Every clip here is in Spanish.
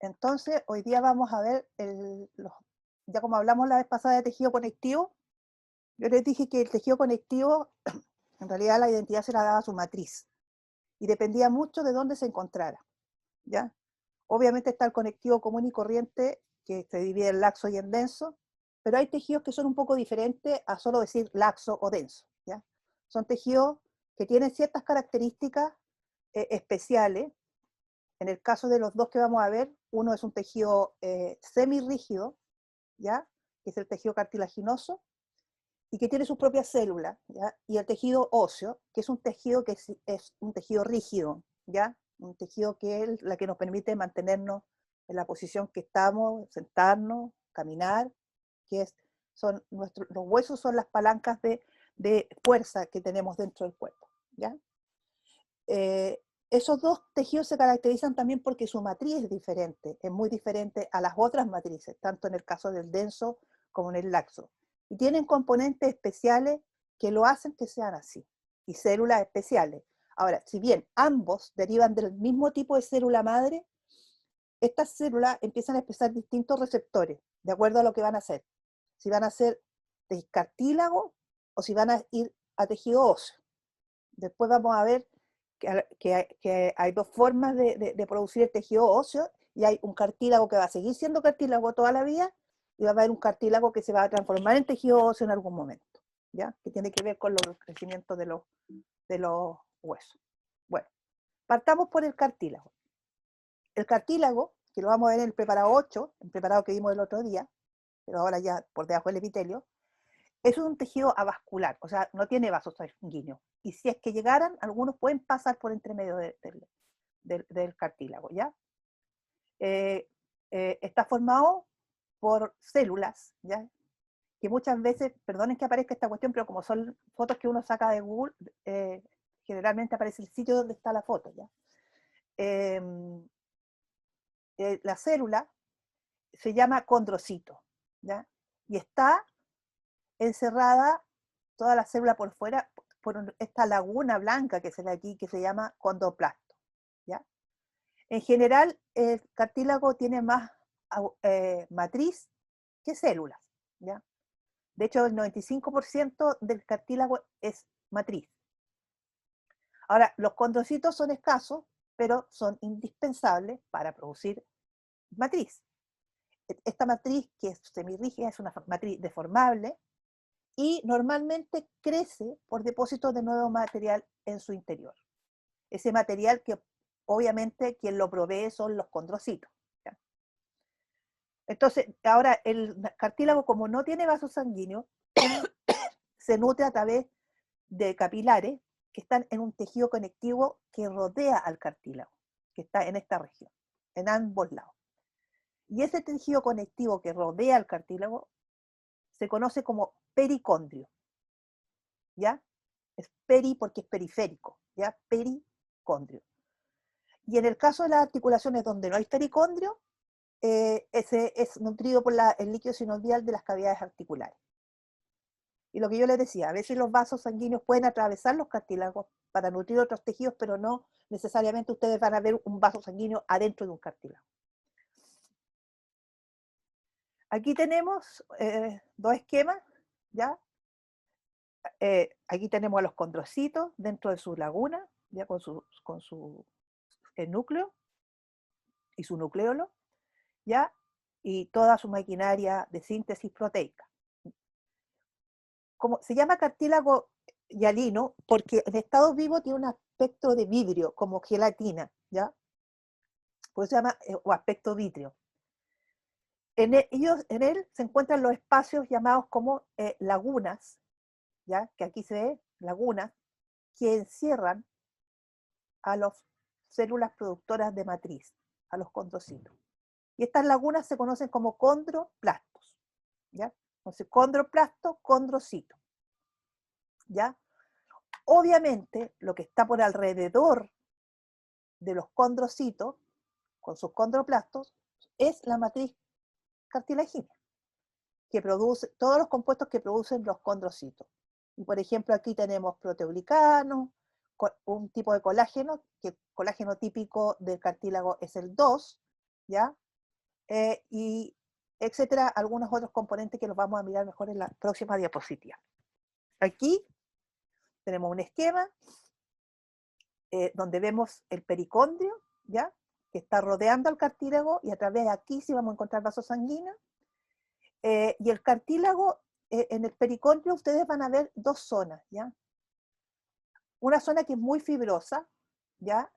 Entonces, hoy día vamos a ver, ya como hablamos la vez pasada de tejido conectivo, yo les dije que el tejido conectivo, en realidad la identidad se la daba su matriz, y dependía mucho de dónde se encontrara, ¿ya? Obviamente está el conectivo común y corriente, que se divide en laxo y en denso, pero hay tejidos que son un poco diferentes a solo decir laxo o denso, ¿ya? Son tejidos que tienen ciertas características especiales. En el caso de los dos que vamos a ver, uno es un tejido semirrígido, ¿ya? Que es el tejido cartilaginoso, y que tiene sus propias células, ¿ya? Y el tejido óseo, que es un tejido es un tejido rígido, ¿ya? Un tejido que es la que nos permite mantenernos en la posición que estamos, sentarnos, caminar, que es, los huesos son las palancas de fuerza que tenemos dentro del cuerpo, ¿ya? Eh, Esos dos tejidos se caracterizan también porque su matriz es diferente, es muy diferente a las otras matrices, tanto en el caso del denso como en el laxo. Y tienen componentes especiales que lo hacen que sean así, y células especiales. Ahora, si bien ambos derivan del mismo tipo de célula madre, estas células empiezan a expresar distintos receptores, de acuerdo a lo que van a hacer. Si van a ser de cartílago o si van a ir a tejido óseo. Después vamos a ver que hay dos formas de producir el tejido óseo, y hay un cartílago que va a seguir siendo cartílago toda la vida, y va a haber un cartílago que se va a transformar en tejido óseo en algún momento, ¿ya? Que tiene que ver con los crecimientos de los huesos. Bueno, partamos por el cartílago. El cartílago, que lo vamos a ver en el preparado 8, el preparado que vimos el otro día, pero ahora ya por debajo del epitelio, es un tejido avascular, o sea, no tiene vasos sanguíneos. Y si es que llegaran, algunos pueden pasar por entre medio del cartílago, ¿ya? Está formado por células, ¿ya? Que muchas veces, perdonen que aparezca esta cuestión, pero como son fotos que uno saca de Google, generalmente aparece el sitio donde está la foto, ¿ya? Eh, la célula se llama condrocito, ¿ya? Y está encerrada toda la célula por fuera por esta laguna blanca que se ve aquí, que se llama condoplasto, ¿ya? En general, el cartílago tiene más matriz que células, ¿ya? De hecho, el 95% del cartílago es matriz. Ahora, los condrocitos son escasos, pero son indispensables para producir matriz. Esta matriz, que es semirrígida, es una matriz deformable, y normalmente crece por depósitos de nuevo material en su interior. Ese material que obviamente quien lo provee son los condrocitos, ¿ya? Entonces, ahora el cartílago, como no tiene vasos sanguíneos, se nutre a través de capilares que están en un tejido conectivo que rodea al cartílago, que está en esta región, en ambos lados. Y ese tejido conectivo que rodea al cartílago se conoce como pericondrio, ¿ya? Es peri porque es periférico, ¿ya? Pericondrio. Y en el caso de las articulaciones donde no hay pericondrio, ese es nutrido por el líquido sinovial de las cavidades articulares. Y lo que yo les decía, a veces los vasos sanguíneos pueden atravesar los cartílagos para nutrir otros tejidos, pero no necesariamente ustedes van a ver un vaso sanguíneo adentro de un cartílago. Aquí tenemos dos esquemas, ¿ya? Aquí tenemos a los condrocitos dentro de su laguna, ya con su núcleo y su nucleolo, ¿ya? Y toda su maquinaria de síntesis proteica. Como se llama cartílago hialino porque en estado vivo tiene un aspecto de vidrio, como gelatina, ¿ya? Por eso se llama, o aspecto vítreo. En él se encuentran los espacios llamados como lagunas, ¿ya? Que aquí se ve, lagunas, que encierran a las células productoras de matriz, a los condrocitos. Y estas lagunas se conocen como condroplastos, ¿ya? Entonces, condroplasto, condrocito, ¿ya? Obviamente, lo que está por alrededor de los condrocitos, con sus condroplastos, es la matriz cartilagínea, que produce todos los compuestos que producen los condrocitos. Y por ejemplo, aquí tenemos proteoglicano, un tipo de colágeno, que el colágeno típico del cartílago es el 2, ¿ya? y etcétera, algunos otros componentes que los vamos a mirar mejor en la próxima diapositiva. Aquí tenemos un esquema donde vemos el pericondrio, ¿ya? Que está rodeando al cartílago, y a través de aquí sí vamos a encontrar vasos sanguíneos. Y el cartílago, en el pericondrio ustedes van a ver dos zonas, ¿ya? Una zona que es muy fibrosa, ¿ya?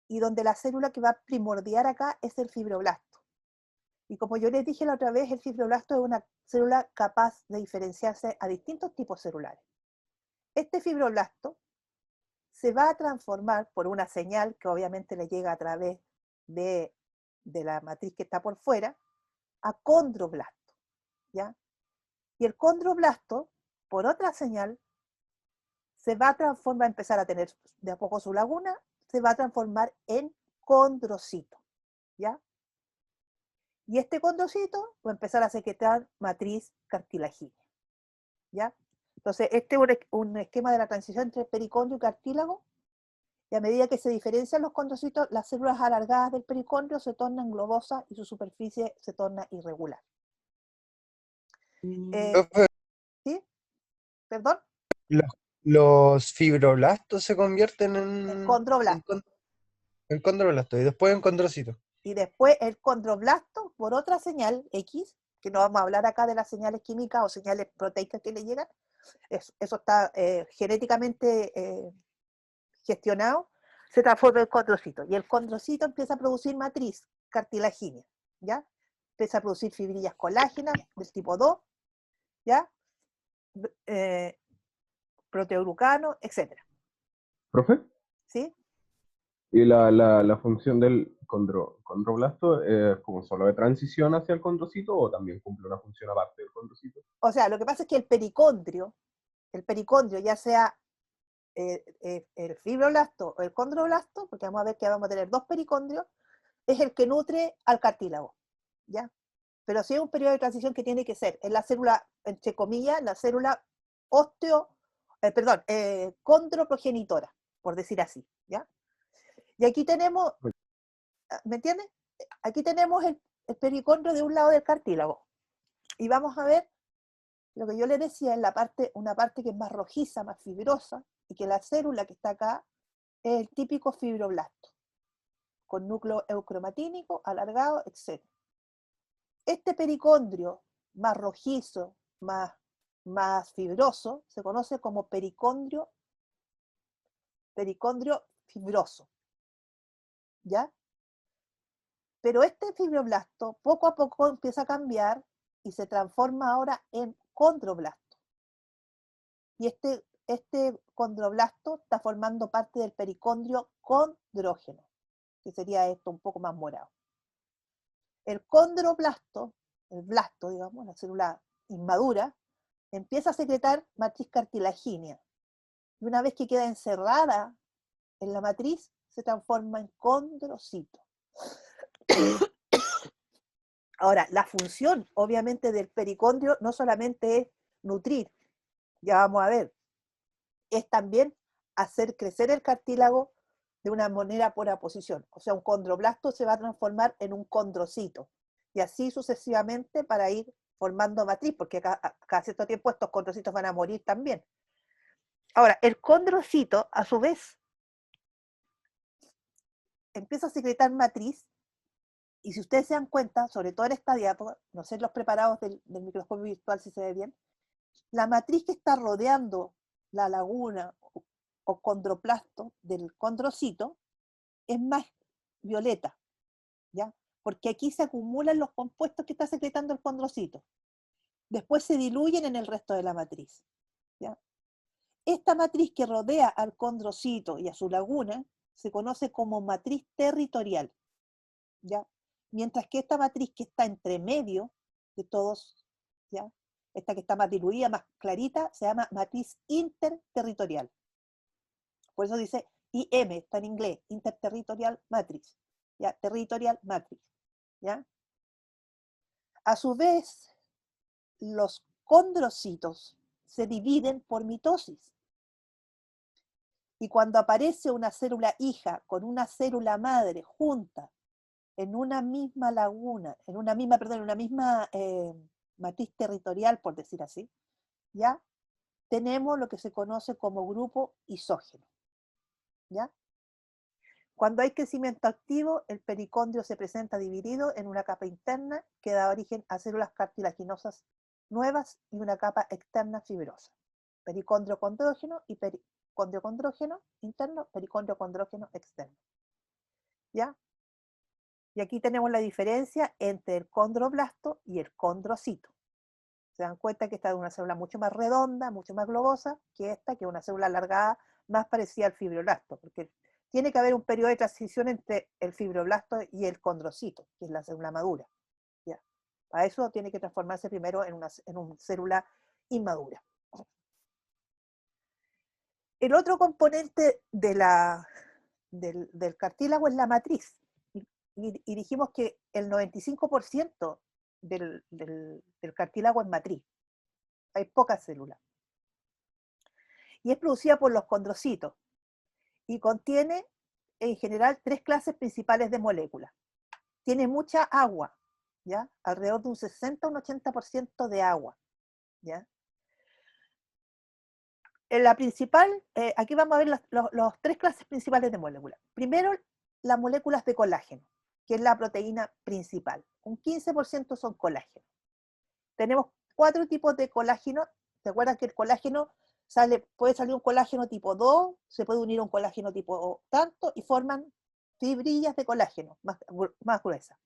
Y donde la célula que va a primordiar acá es el fibroblasto. Y como yo les dije la otra vez, el fibroblasto es una célula capaz de diferenciarse a distintos tipos celulares. Este fibroblasto se va a transformar por una señal que obviamente le llega a través de la matriz que está por fuera, a condroblasto, ¿ya? Y el condroblasto, por otra señal, se va a transformar, a empezar a tener de a poco su laguna, se va a transformar en condrocito, ¿ya? Y este condrocito va a empezar a secretar matriz cartilagínea, ¿ya? Entonces, este es un esquema de la transición entre pericondrio y cartílago, y a medida que se diferencian los condrocitos, las células alargadas del pericondrio se tornan globosas y su superficie se torna irregular. Profe, ¿Sí? ¿Perdón? los fibroblastos se convierten En en, condroblasto. en condroblastos y después en condrocitos. Y después el condroblasto, por otra señal X, que no vamos a hablar acá de las señales químicas o señales proteicas que le llegan, eso está genéticamente gestionado, se transforma en condrocito. Y el condrocito empieza a producir matriz cartilagínea, ¿ya? Empieza a producir fibrillas colágenas del tipo 2, ¿ya? Proteoglucano, etc. ¿Profe? ¿Sí? ¿Y la función del condroblasto es como solo de transición hacia el condrocito o también cumple una función aparte del condrocito? O sea, lo que pasa es que el pericondrio, ya sea el fibroblasto o el condroblasto, porque vamos a ver que vamos a tener dos pericondrios, es el que nutre al cartílago, ¿ya? Pero sí es un periodo de transición que tiene que ser en la célula, entre comillas, la célula condroprogenitora, por decir así, ¿ya? Y aquí tenemos, ¿me entiendes? Aquí tenemos el pericondrio de un lado del cartílago, y vamos a ver lo que yo les decía en una parte que es más rojiza, más fibrosa, y que la célula que está acá es el típico fibroblasto, con núcleo eucromatínico, alargado, etc. Este pericondrio más rojizo, más fibroso, se conoce como pericondrio fibroso, ¿ya? Pero este fibroblasto poco a poco empieza a cambiar y se transforma ahora en condroblasto. Y este condroblasto está formando parte del pericondrio condrógeno, que sería esto un poco más morado. El condroblasto, el blasto, digamos, la célula inmadura, empieza a secretar matriz cartilagínea. Y una vez que queda encerrada en la matriz, se transforma en condrocito. Ahora, la función, obviamente, del pericondrio no solamente es nutrir, ya vamos a ver, es también hacer crecer el cartílago de una manera por aposición. O sea, un condroblasto se va a transformar en un condrocito. Y así sucesivamente para ir formando matriz, porque cada cierto tiempo estos condrocitos van a morir también. Ahora, el condrocito, a su vez, empieza a secretar matriz, y si ustedes se dan cuenta, sobre todo en esta diapo, no sé los preparados del microscopio virtual si se ve bien, la matriz que está rodeando la laguna o condroplasto del condrocito es más violeta, ¿ya? Porque aquí se acumulan los compuestos que está secretando el condrocito. Después se diluyen en el resto de la matriz, ¿ya? Esta matriz que rodea al condrocito y a su laguna se conoce como matriz territorial, ¿ya? Mientras que esta matriz que está entre medio de todos, ¿ya? Esta que está más diluida, más clarita, se llama matriz interterritorial. Por eso dice IM, está en inglés, Interterritorial Matrix, ¿ya? Territorial Matrix, ¿ya? A su vez, los condrocitos se dividen por mitosis. Y cuando aparece una célula hija con una célula madre junta en una misma laguna, en una misma matriz territorial, por decir así, ¿ya? Tenemos lo que se conoce como grupo isógeno, ¿ya? Cuando hay crecimiento activo, el pericondrio se presenta dividido en una capa interna que da origen a células cartilaginosas nuevas y una capa externa fibrosa. Pericondrio condrógeno y pericondrio condrógeno interno, pericondrio condrógeno externo. ¿Ya? Y aquí tenemos la diferencia entre el condroblasto y el condrocito. Se dan cuenta que esta es una célula mucho más redonda, mucho más globosa que esta, que es una célula alargada más parecida al fibroblasto, porque tiene que haber un periodo de transición entre el fibroblasto y el condrocito, que es la célula madura. ¿Ya? Para eso tiene que transformarse primero en una célula inmadura. El otro componente del cartílago es la matriz. Y dijimos que el 95% del cartílago es matriz. Hay pocas células. Y es producida por los condrocitos. Y contiene, en general, 3 clases principales de moléculas. Tiene mucha agua, ¿ya? Alrededor de un 60 o un 80% de agua, ¿ya? En la principal, aquí vamos a ver las 3 clases principales de moléculas. Primero, las moléculas de colágeno, que es la proteína principal. Un 15% son colágeno. Tenemos 4 tipos de colágeno. ¿Se acuerdan que el colágeno puede salir un colágeno tipo 2, se puede unir a un colágeno tipo tanto, y forman fibrillas de colágeno más gruesas.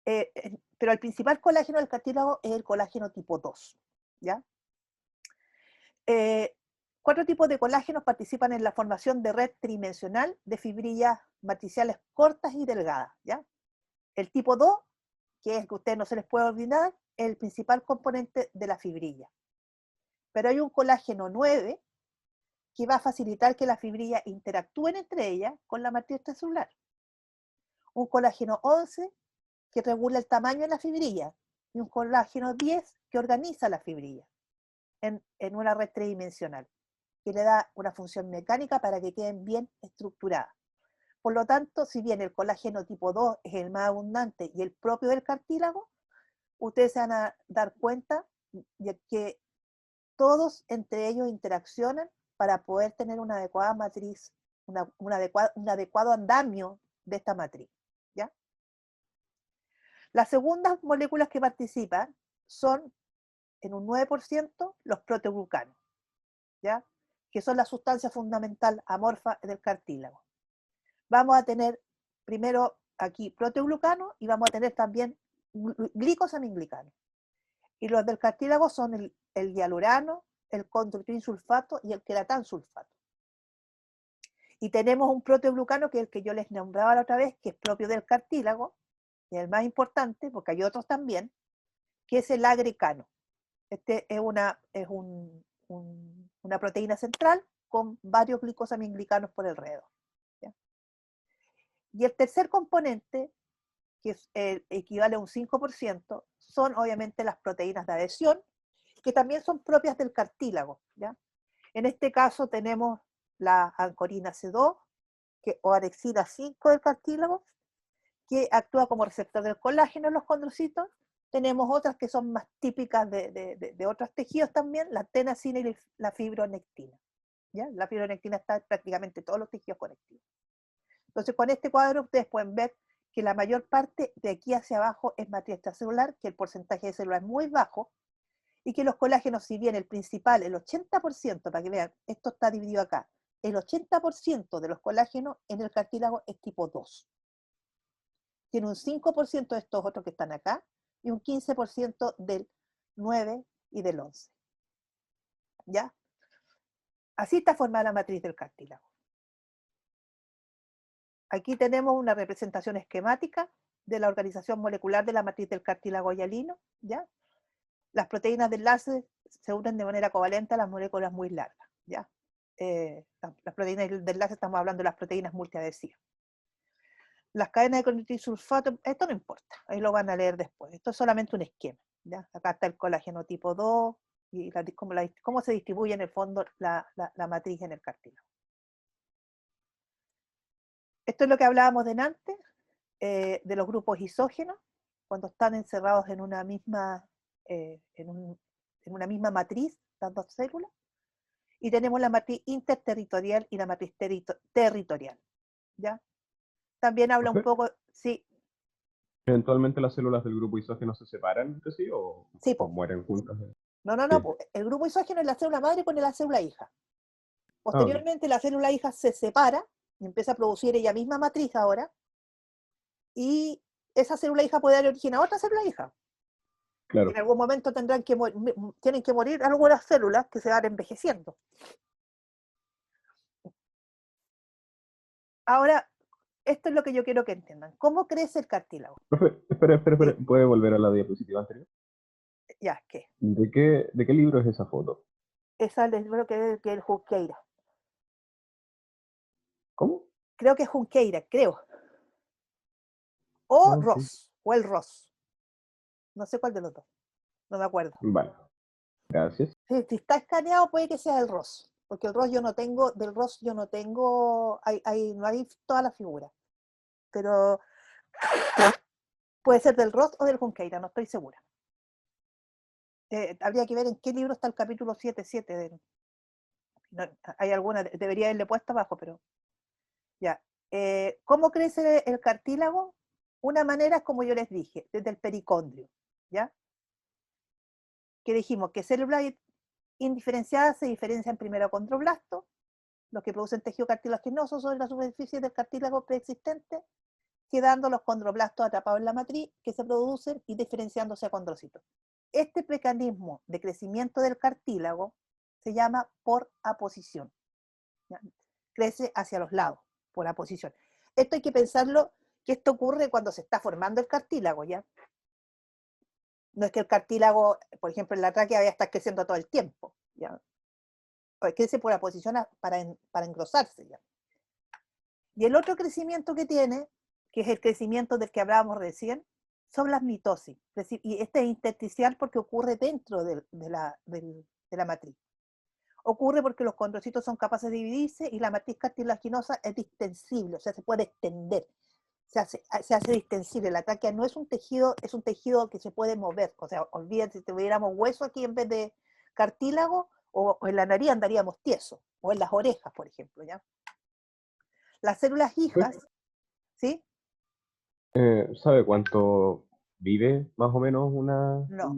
Pero el principal colágeno del cartílago es el colágeno tipo 2, ¿ya? 4 tipos de colágenos participan en la formación de red tridimensional de fibrillas matriciales cortas y delgadas, ¿ya? El tipo 2, que es que a ustedes no se les puede olvidar, es el principal componente de la fibrilla. Pero hay un colágeno 9 que va a facilitar que las fibrillas interactúen entre ellas con la matriz extracelular. Un colágeno 11 que regula el tamaño de la fibrilla, y un colágeno 10 que organiza la fibrilla en una red tridimensional, que le da una función mecánica para que queden bien estructuradas. Por lo tanto, si bien el colágeno tipo 2 es el más abundante y el propio del cartílago, ustedes se van a dar cuenta de que todos entre ellos interaccionan para poder tener una adecuada matriz, un adecuado andamio de esta matriz, ¿ya? Las segundas moléculas que participan son, en un 9%, los proteoglucanos, ¿ya? Que son la sustancia fundamental amorfa del cartílago. Vamos a tener primero aquí proteoglucano y vamos a tener también glicosaminglicano. Y los del cartílago son el hialurano, el condroitinsulfato y el queratansulfato. Y tenemos un proteoglucano que es el que yo les nombraba la otra vez, que es propio del cartílago, y el más importante, porque hay otros también, que es el agrecano. Este es una proteína central con varios glicosaminglicanos por alrededor, ¿ya? Y el tercer componente, que equivale a un 5%, son obviamente las proteínas de adhesión, que también son propias del cartílago, ¿ya? En este caso tenemos la ancorina C2, o anexina 5 del cartílago, que actúa como receptor del colágeno en los condrocitos. Tenemos otras que son más típicas de otros tejidos también, la tenasina y la fibronectina, ¿ya? La fibronectina está en prácticamente todos los tejidos conectivos. Entonces, con este cuadro ustedes pueden ver que la mayor parte de aquí hacia abajo es matriz extracelular, que el porcentaje de células es muy bajo, y que los colágenos, si bien el principal, el 80%, para que vean, esto está dividido acá, el 80% de los colágenos en el cartílago es tipo 2. Tiene un 5% de estos otros que están acá, y un 15% del 9 y del 11. ¿Ya? Así está formada la matriz del cartílago. Aquí tenemos una representación esquemática de la organización molecular de la matriz del cartílago hialino, ¿ya? Las proteínas de enlace se unen de manera covalente a las moléculas muy largas, ¿ya? Las proteínas de enlace, estamos hablando de las proteínas multiadhesivas. Las cadenas de condroitinsulfato, esto no importa, ahí lo van a leer después. Esto es solamente un esquema, ¿ya? Acá está el colágeno tipo 2 y cómo se distribuye en el fondo la matriz en el cartílago. Esto es lo que hablábamos delante. de los grupos isógenos, cuando están encerrados en una misma, en una misma matriz, las dos células, y tenemos la matriz interterritorial y la matriz territorial, ¿ya? También habla un ¿Profe? poco, sí, ¿Eventualmente las células del grupo isógeno se separan entre sí o sí, po. mueren juntas? No, Sí. po. El grupo isógeno es la célula madre con la célula hija. Ah, ok. Posteriormente la célula hija se separa y empieza a producir ella misma matriz ahora, y esa célula hija puede dar origen a otra célula hija. Y en Claro. algún momento tienen que morir algunas células que se van envejeciendo. Ahora, esto es lo que yo quiero que entiendan. ¿Cómo crece el cartílago? Profe, espera. Sí, ¿Puede volver a la diapositiva anterior? ya, ¿qué? ¿De qué libro es esa foto? Esa les creo que es Junqueira. ¿Cómo? Creo que es Junqueira, creo. O Ok. Ross, o el Ross. No sé cuál de los dos, no me acuerdo. Vale. Gracias. Si está escaneado puede que sea el Ross, porque el Ross yo no tengo, del Ross yo no tengo, no hay toda la figura. Pero puede ser del Ross o del Junqueira, no estoy segura. Habría que ver en qué libro está el capítulo 7.7. No, hay alguna, debería haberle puesto abajo, pero ya. ¿Cómo crece el cartílago? Una manera es como yo les dije, desde el pericondrio, ¿ya? Que dijimos que células indiferenciadas se diferencian primero condroblastos, los que producen tejido cartilaginoso sobre la superficie del cartílago preexistente, quedando los condroblastos atrapados en la matriz que se producen y diferenciándose a condrocitos. Este mecanismo de crecimiento del cartílago se llama por aposición. ¿Ya? Crece hacia los lados, por aposición. Esto hay que pensarlo, que esto ocurre cuando se está formando el cartílago, ¿ya? No es que el cartílago, por ejemplo, en la tráquea vaya a estar creciendo todo el tiempo, ¿ya? Crece por aposición para engrosarse, ¿ya? Y el otro crecimiento que tiene, que es el crecimiento del que hablábamos recién, son las mitosis. Y este es intersticial porque ocurre dentro de la matriz. Ocurre porque los condrocitos son capaces de dividirse y la matriz cartilaginosa es distensible, o sea, se puede extender, se hace distensible. La tráquea no es un tejido, es un tejido que se puede mover. O sea, olvídate, si tuviéramos hueso aquí en vez de cartílago, o en la nariz andaríamos tiesos, o en las orejas, por ejemplo, ¿ya? Las células hijas, ¿sí? ¿Sabe cuánto vive más o menos una... No,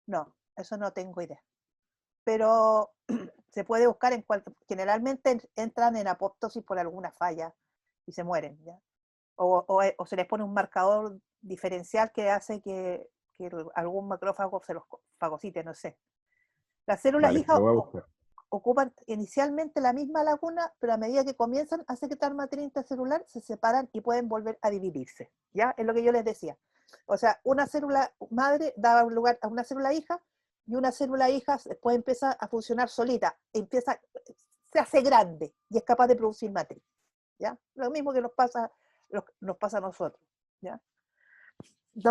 no, eso no tengo idea. Pero se puede buscar generalmente entran en apoptosis por alguna falla y se mueren, ¿ya? O se les pone un marcador diferencial que hace que algún macrófago se los fagocite, no sé. Las células Vale, hijas lo voy a buscar. ocupan inicialmente la misma laguna, pero a medida que comienzan a secretar materia intracelular, se separan y pueden volver a dividirse, ¿ya? Es lo que yo les decía. O sea, una célula madre da lugar a una célula hija, y una célula hija después empieza a funcionar solita, se hace grande y es capaz de producir matriz, ¿ya? Lo mismo que nos pasa a nosotros, ¿ya? En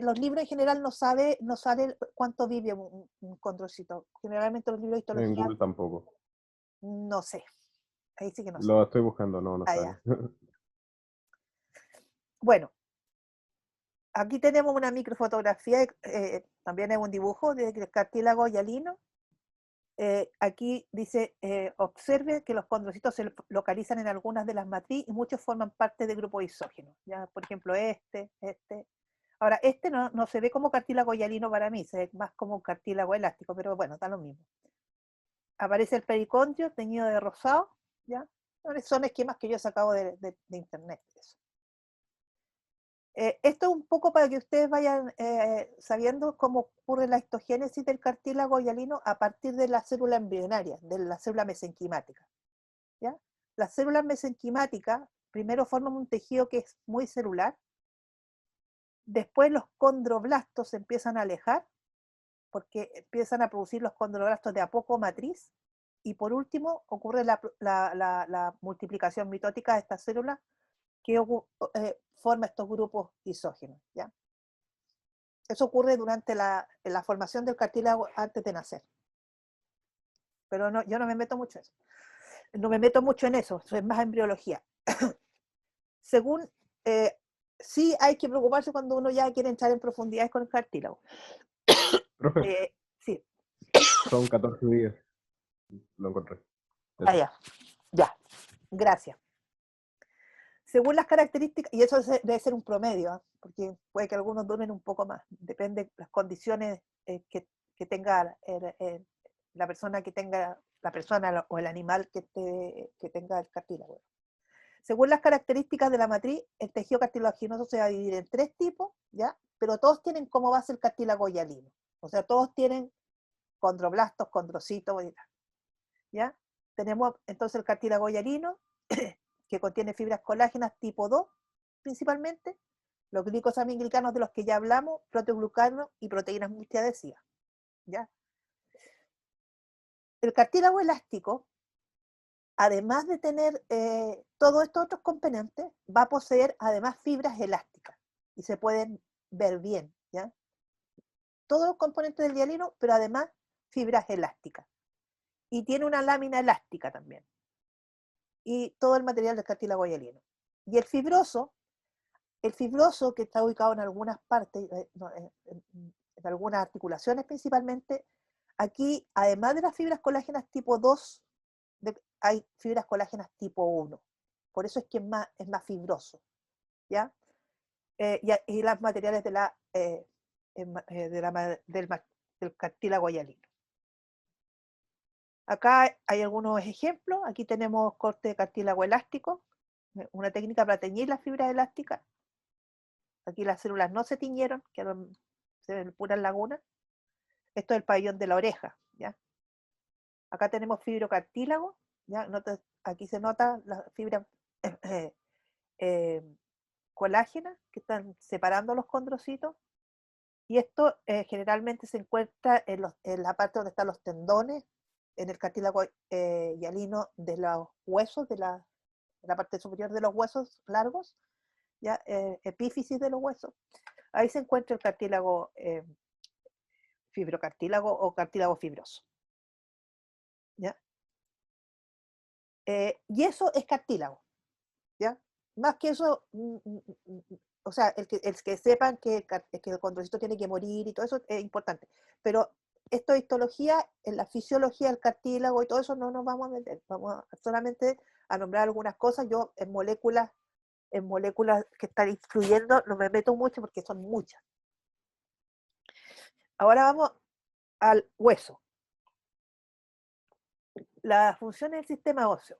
los libros en general no sale cuánto vive un condrocito. Generalmente los libros de En histología, Google tampoco. no sé. Ahí sí que no sé. Lo estoy buscando, no Ah, sale. ya. Bueno, aquí tenemos una microfotografía, también es un dibujo del cartílago hialino. Aquí dice, observe que los condrocitos se localizan en algunas de las matrices y muchos forman parte de grupos isógenos. ¿Ya? Por ejemplo, este. Ahora, este no se ve como cartílago hialino para mí, se ve más como un cartílago elástico, pero bueno, está lo mismo. Aparece el pericondrio teñido de rosado, ¿ya? Son esquemas que yo he sacado de internet. Eso. Esto es un poco para que ustedes vayan sabiendo cómo ocurre la histogénesis del cartílago hialino a partir de la célula embrionaria, de la célula mesenquimática, ¿ya? Las células mesenquimáticas primero forman un tejido que es muy celular, después los condroblastos se empiezan a alejar, porque empiezan a producir los condroblastos de a poco matriz, y por último ocurre la multiplicación mitótica de estas células que forma estos grupos isógenos, ¿ya? Eso ocurre durante la formación del cartílago antes de nacer. Pero yo no me meto mucho en eso. No me meto mucho en eso, eso es más embriología. según, sí hay que preocuparse cuando uno ya quiere entrar en profundidades con el cartílago. Profe, Sí, son 14 días. Lo encontré. Eso. ya, gracias. Según las características, y eso debe ser un promedio, porque puede que algunos duren un poco más, depende de las condiciones que tenga la persona o el animal que tenga el cartílago. Según las características de la matriz, el tejido cartilaginoso se va a dividir en 3 tipos, ¿ya? Pero todos tienen como base el cartílago hialino. O sea, todos tienen condroblastos, condrocitos, ¿ya? Tenemos entonces el cartílago hialino, que contiene fibras colágenas tipo 2, principalmente, los glicosaminoglicanos de los que ya hablamos, proteoglucanos y proteínas multiadhesivas, ¿ya? El cartílago elástico, además de tener todos estos otros componentes, va a poseer además fibras elásticas, y se pueden ver bien, ¿ya? Todos los componentes del hialino, pero además fibras elásticas. Y tiene una lámina elástica también. Y todo el material del cartílago hialino. Y el fibroso que está ubicado en algunas partes, en algunas articulaciones principalmente, aquí, además de las fibras colágenas tipo 2, hay fibras colágenas tipo 1. Por eso es que es más fibroso, ¿ya? Y los materiales del cartílago hialino. Acá hay algunos ejemplos. Aquí tenemos corte de cartílago elástico, una técnica para teñir las fibras elásticas. Aquí las células no se tiñeron, quedaron, se ven puras lagunas. Esto es el pabellón de la oreja, ¿ya? Acá tenemos fibrocartílago, ¿ya? Aquí se nota las fibras colágenas que están separando los condrocitos. Y esto generalmente se encuentra en la parte donde están los tendones, en el cartílago hialino de los huesos, de la parte superior de los huesos largos, ¿ya? Epífisis de los huesos. Ahí se encuentra el cartílago fibrocartílago o cartílago fibroso, ¿ya? Y eso es cartílago, ¿ya? Más que eso, o sea, el que sepan que el condrocito tiene que morir y todo eso es importante, pero esto de histología, en la fisiología del cartílago y todo eso no nos vamos a meter, vamos solamente a nombrar algunas cosas. Yo en moléculas que están influyendo no me meto mucho porque son muchas. Ahora vamos al hueso. Las funciones del sistema óseo.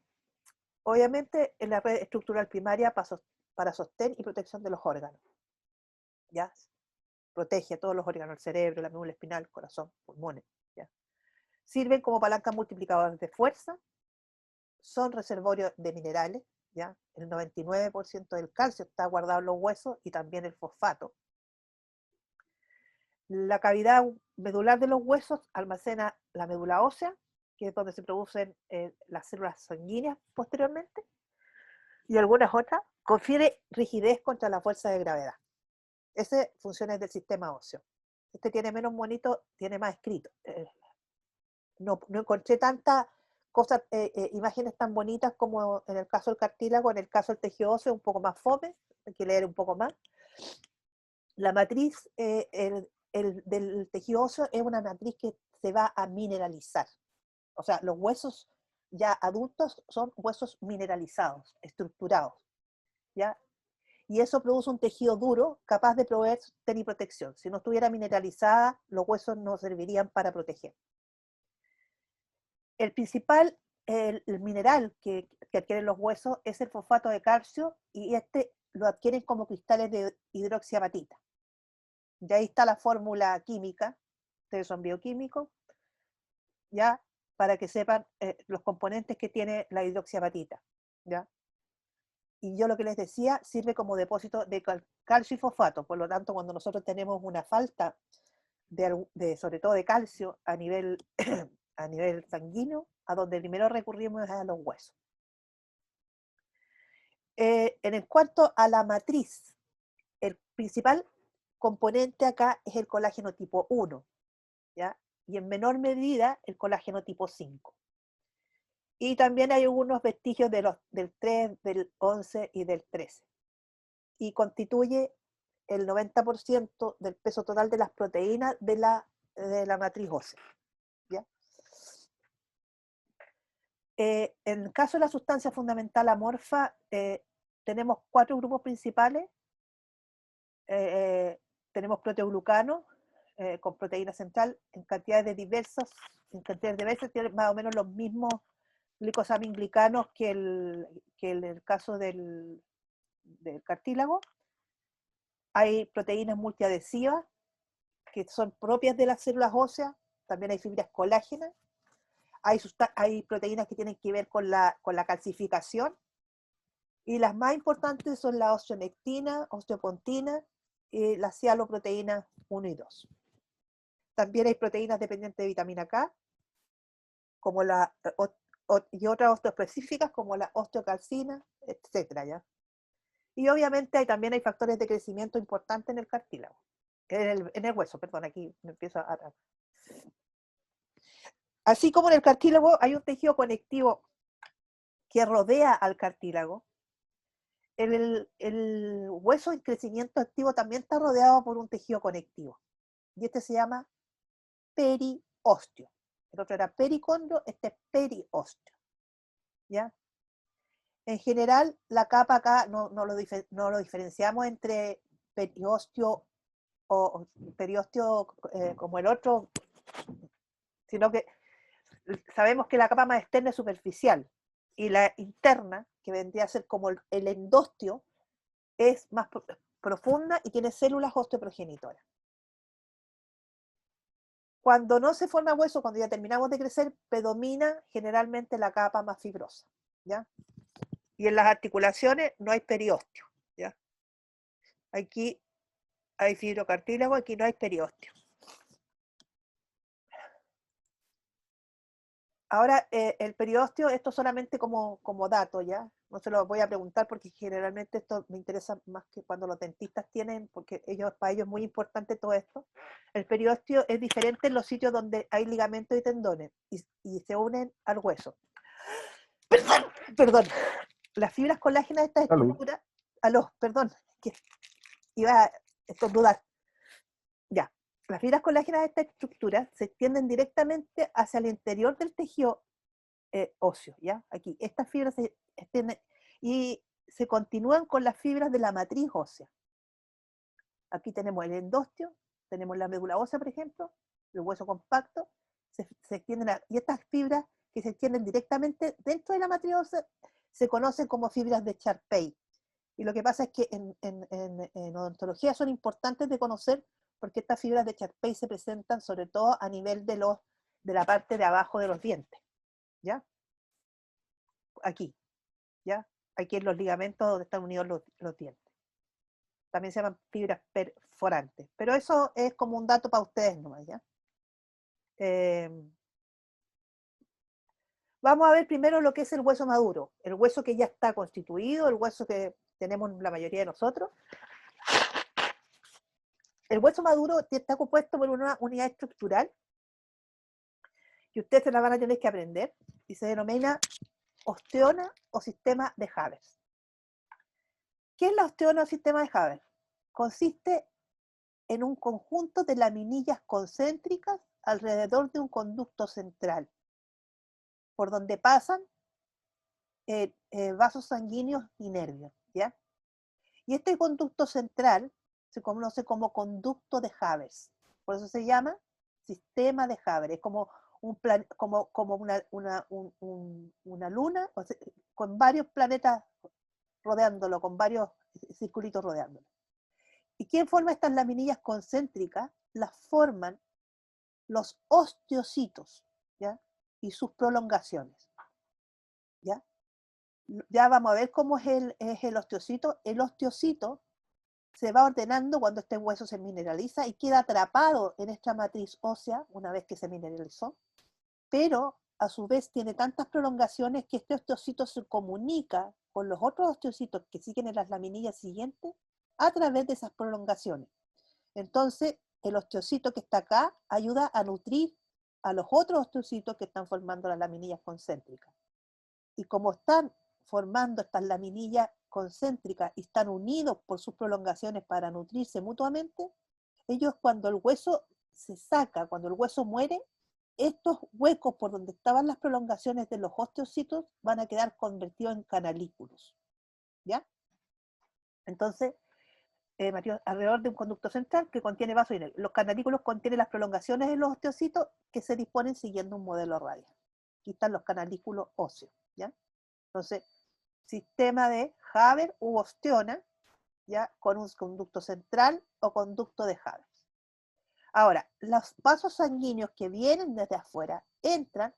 Obviamente en la red estructural primaria para sostén y protección de los órganos. ¿Ya? Protege a todos los órganos, el cerebro, la médula espinal, el corazón, pulmones. ¿Ya? Sirven como palancas multiplicadoras de fuerza, son reservorios de minerales, ¿ya? El 99% del calcio está guardado en los huesos y también el fosfato. La cavidad medular de los huesos almacena la médula ósea, que es donde se producen las células sanguíneas posteriormente, y algunas otras. Confiere rigidez contra la fuerza de gravedad. Esas funciones del sistema óseo. Este tiene menos monito, tiene más escrito. No encontré tantas cosas, imágenes tan bonitas como en el caso del cartílago. En el caso del tejido óseo un poco más fome, hay que leer un poco más. La matriz del tejido óseo es una matriz que se va a mineralizar. O sea, los huesos ya adultos son huesos mineralizados, estructurados, ¿ya? Y eso produce un tejido duro capaz de proveer sostén y protección. Si no estuviera mineralizada, los huesos no servirían para proteger. El principal el mineral que adquieren los huesos es el fosfato de calcio, y este lo adquieren como cristales de hidroxiapatita. Y ahí está la fórmula química, ustedes son bioquímicos, ya, para que sepan los componentes que tiene la hidroxiapatita, ¿ya? Y yo lo que les decía, sirve como depósito de calcio y fosfato. Por lo tanto, cuando nosotros tenemos una falta sobre todo de calcio a nivel sanguíneo, a donde primero recurrimos es a los huesos. En cuanto a la matriz, el principal componente acá es el colágeno tipo 1, ¿ya? Y en menor medida el colágeno tipo 5. Y también hay algunos vestigios del 3, del 11 y del 13. y constituye el 90% del peso total de las proteínas de la matriz ósea. ¿Ya? En el caso de la sustancia fundamental amorfa, tenemos 4 grupos principales. Tenemos proteoglucano con proteína central en cantidades diversas, tiene más o menos los mismos glicosaminglicanos que en el caso del cartílago. Hay proteínas multiadhesivas que son propias de las células óseas, también hay fibras colágenas, hay proteínas que tienen que ver con la calcificación, y las más importantes son la osteonectina, osteopontina y la cialoproteína 1 y 2. También hay proteínas dependientes de vitamina K, como y otras osteoespecíficas como la osteocalcina, etc. ¿ya? Y obviamente también hay factores de crecimiento importantes en el cartílago, en el hueso, perdón, aquí me empiezo a... Así como en el cartílago hay un tejido conectivo que rodea al cartílago, el hueso en crecimiento activo también está rodeado por un tejido conectivo. Y este se llama periósteo. El otro era pericondrio, este es periósteo. ¿Ya? En general, la capa acá no lo diferenciamos entre periósteo o periósteo como el otro, sino que sabemos que la capa más externa es superficial y la interna, que vendría a ser como el endósteo, es más profunda y tiene células osteoprogenitoras. Cuando no se forma hueso, cuando ya terminamos de crecer, predomina generalmente la capa más fibrosa, ¿ya? Y en las articulaciones no hay periósteo, ¿ya? Aquí hay fibrocartílago, aquí no hay periósteo. Ahora, el periósteo, esto solamente como dato, ¿ya? No se lo voy a preguntar porque generalmente esto me interesa más que cuando los dentistas tienen, porque para ellos es muy importante todo esto. El periósteo es diferente en los sitios donde hay ligamentos y tendones y se unen al hueso. Perdón. Las fibras colágenas de esta estructura, perdón, que iba a estornudar. Ya. Las fibras colágenas de esta estructura se extienden directamente hacia el interior del tejido óseo, ¿ya? Aquí, estas fibras se extienden y se continúan con las fibras de la matriz ósea. Aquí tenemos el endósteo, tenemos la médula ósea, por ejemplo, el hueso compacto, se extienden y estas fibras que se extienden directamente dentro de la matriz ósea se conocen como fibras de Charpey. Y lo que pasa es que en odontología son importantes de conocer porque estas fibras de Charpey se presentan sobre todo a nivel de la parte de abajo de los dientes, ¿ya? Aquí, ¿ya? Aquí en los ligamentos donde están unidos los dientes. También se llaman fibras perforantes. Pero eso es como un dato para ustedes nomás, ¿ya? Vamos a ver primero lo que es el hueso maduro. El hueso que ya está constituido, el hueso que tenemos la mayoría de nosotros. El hueso maduro está compuesto por una unidad estructural que ustedes se la van a tener que aprender y se denomina osteona o sistema de Havers. ¿Qué es la osteona o sistema de Havers? Consiste en un conjunto de laminillas concéntricas alrededor de un conducto central, por donde pasan vasos sanguíneos y nervios, ¿ya? Y este conducto central se conoce como conducto de Havers, por eso se llama sistema de Havers. Es como una luna, o sea, con varios planetas rodeándolo, con varios circulitos rodeándolo. ¿Y quién forma estas laminillas concéntricas? Las forman los osteocitos, ¿ya? Y sus prolongaciones, ¿ya? Ya vamos a ver cómo es el osteocito. El osteocito se va ordenando cuando este hueso se mineraliza y queda atrapado en esta matriz ósea una vez que se mineralizó, pero a su vez tiene tantas prolongaciones que este osteocito se comunica con los otros osteocitos que siguen en las laminillas siguientes a través de esas prolongaciones. Entonces, el osteocito que está acá ayuda a nutrir a los otros osteocitos que están formando las laminillas concéntricas. Y como están formando estas laminillas concéntricas y están unidos por sus prolongaciones para nutrirse mutuamente, ellos cuando el hueso se saca, cuando el hueso muere, estos huecos por donde estaban las prolongaciones de los osteocitos van a quedar convertidos en canalículos, ¿ya? Entonces, alrededor de un conducto central que contiene vasos y nervios. Los canalículos contienen las prolongaciones de los osteocitos que se disponen siguiendo un modelo radial. Aquí están los canalículos óseos, ¿ya? Entonces, sistema de Haber u osteona, ¿ya? Con un conducto central o conducto de Haber. Ahora, los vasos sanguíneos que vienen desde afuera entran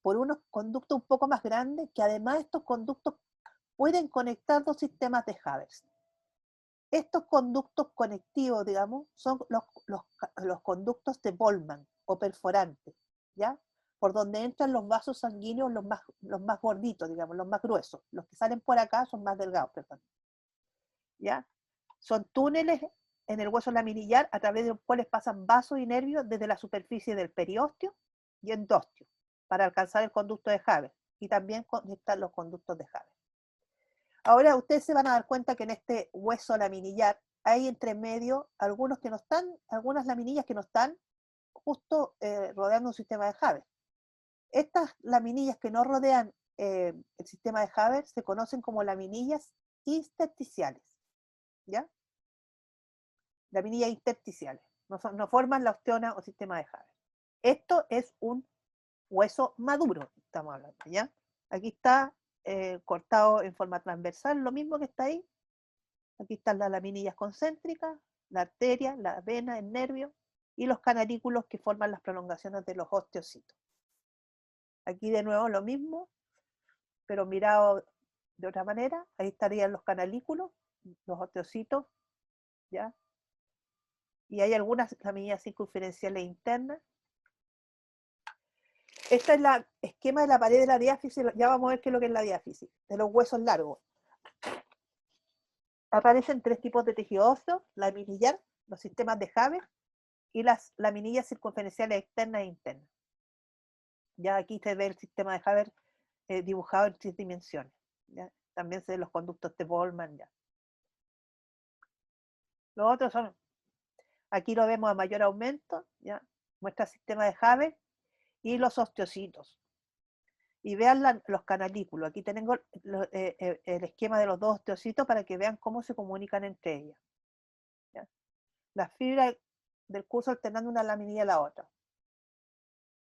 por unos conductos un poco más grandes, que además estos conductos pueden conectar dos sistemas de Haber. Estos conductos conectivos, digamos, son los conductos de Boltzmann o perforantes, ¿ya? Por donde entran los vasos sanguíneos los más gorditos, digamos, los más gruesos. Los que salen por acá son más delgados, perdón. ¿Ya? Son túneles en el hueso laminillar a través de los cuales pasan vasos y nervios desde la superficie del periósteo y endósteo para alcanzar el conducto de Haber, y también conectar los conductos de Haber. Ahora ustedes se van a dar cuenta que en este hueso laminillar hay entre medio algunas laminillas que no están justo rodeando un sistema de Haber. Estas laminillas que no rodean el sistema de Haber se conocen como laminillas intersticiales, ¿ya? Laminillas intersticiales, no forman la osteona o sistema de Haber. Esto es un hueso maduro, estamos hablando, ¿ya? Aquí está cortado en forma transversal, lo mismo que está ahí. Aquí están las laminillas concéntricas, la arteria, la vena, el nervio, y los canalículos que forman las prolongaciones de los osteocitos. Aquí de nuevo lo mismo, pero mirado de otra manera. Ahí estarían los canalículos, los osteocitos, ¿ya? Y hay algunas laminillas circunferenciales internas. Esta es el esquema de la pared de la diáfisis. Ya vamos a ver qué es lo que es la diáfisis, de los huesos largos. Aparecen tres tipos de tejido óseo: laminillar, los sistemas de Haber y las laminillas circunferenciales externas e internas. Ya aquí se ve el sistema de Haber dibujado en 3 dimensiones. ¿Ya? También se ven los conductos de Boltzmann. ¿Ya? Los otros son, aquí lo vemos a mayor aumento, ¿ya? Muestra el sistema de Haber y los osteocitos. Y vean los canalículos. Aquí tengo el esquema de los dos osteocitos para que vean cómo se comunican entre ellas. ¿Ya? Las fibras del curso alternando una laminilla a la otra.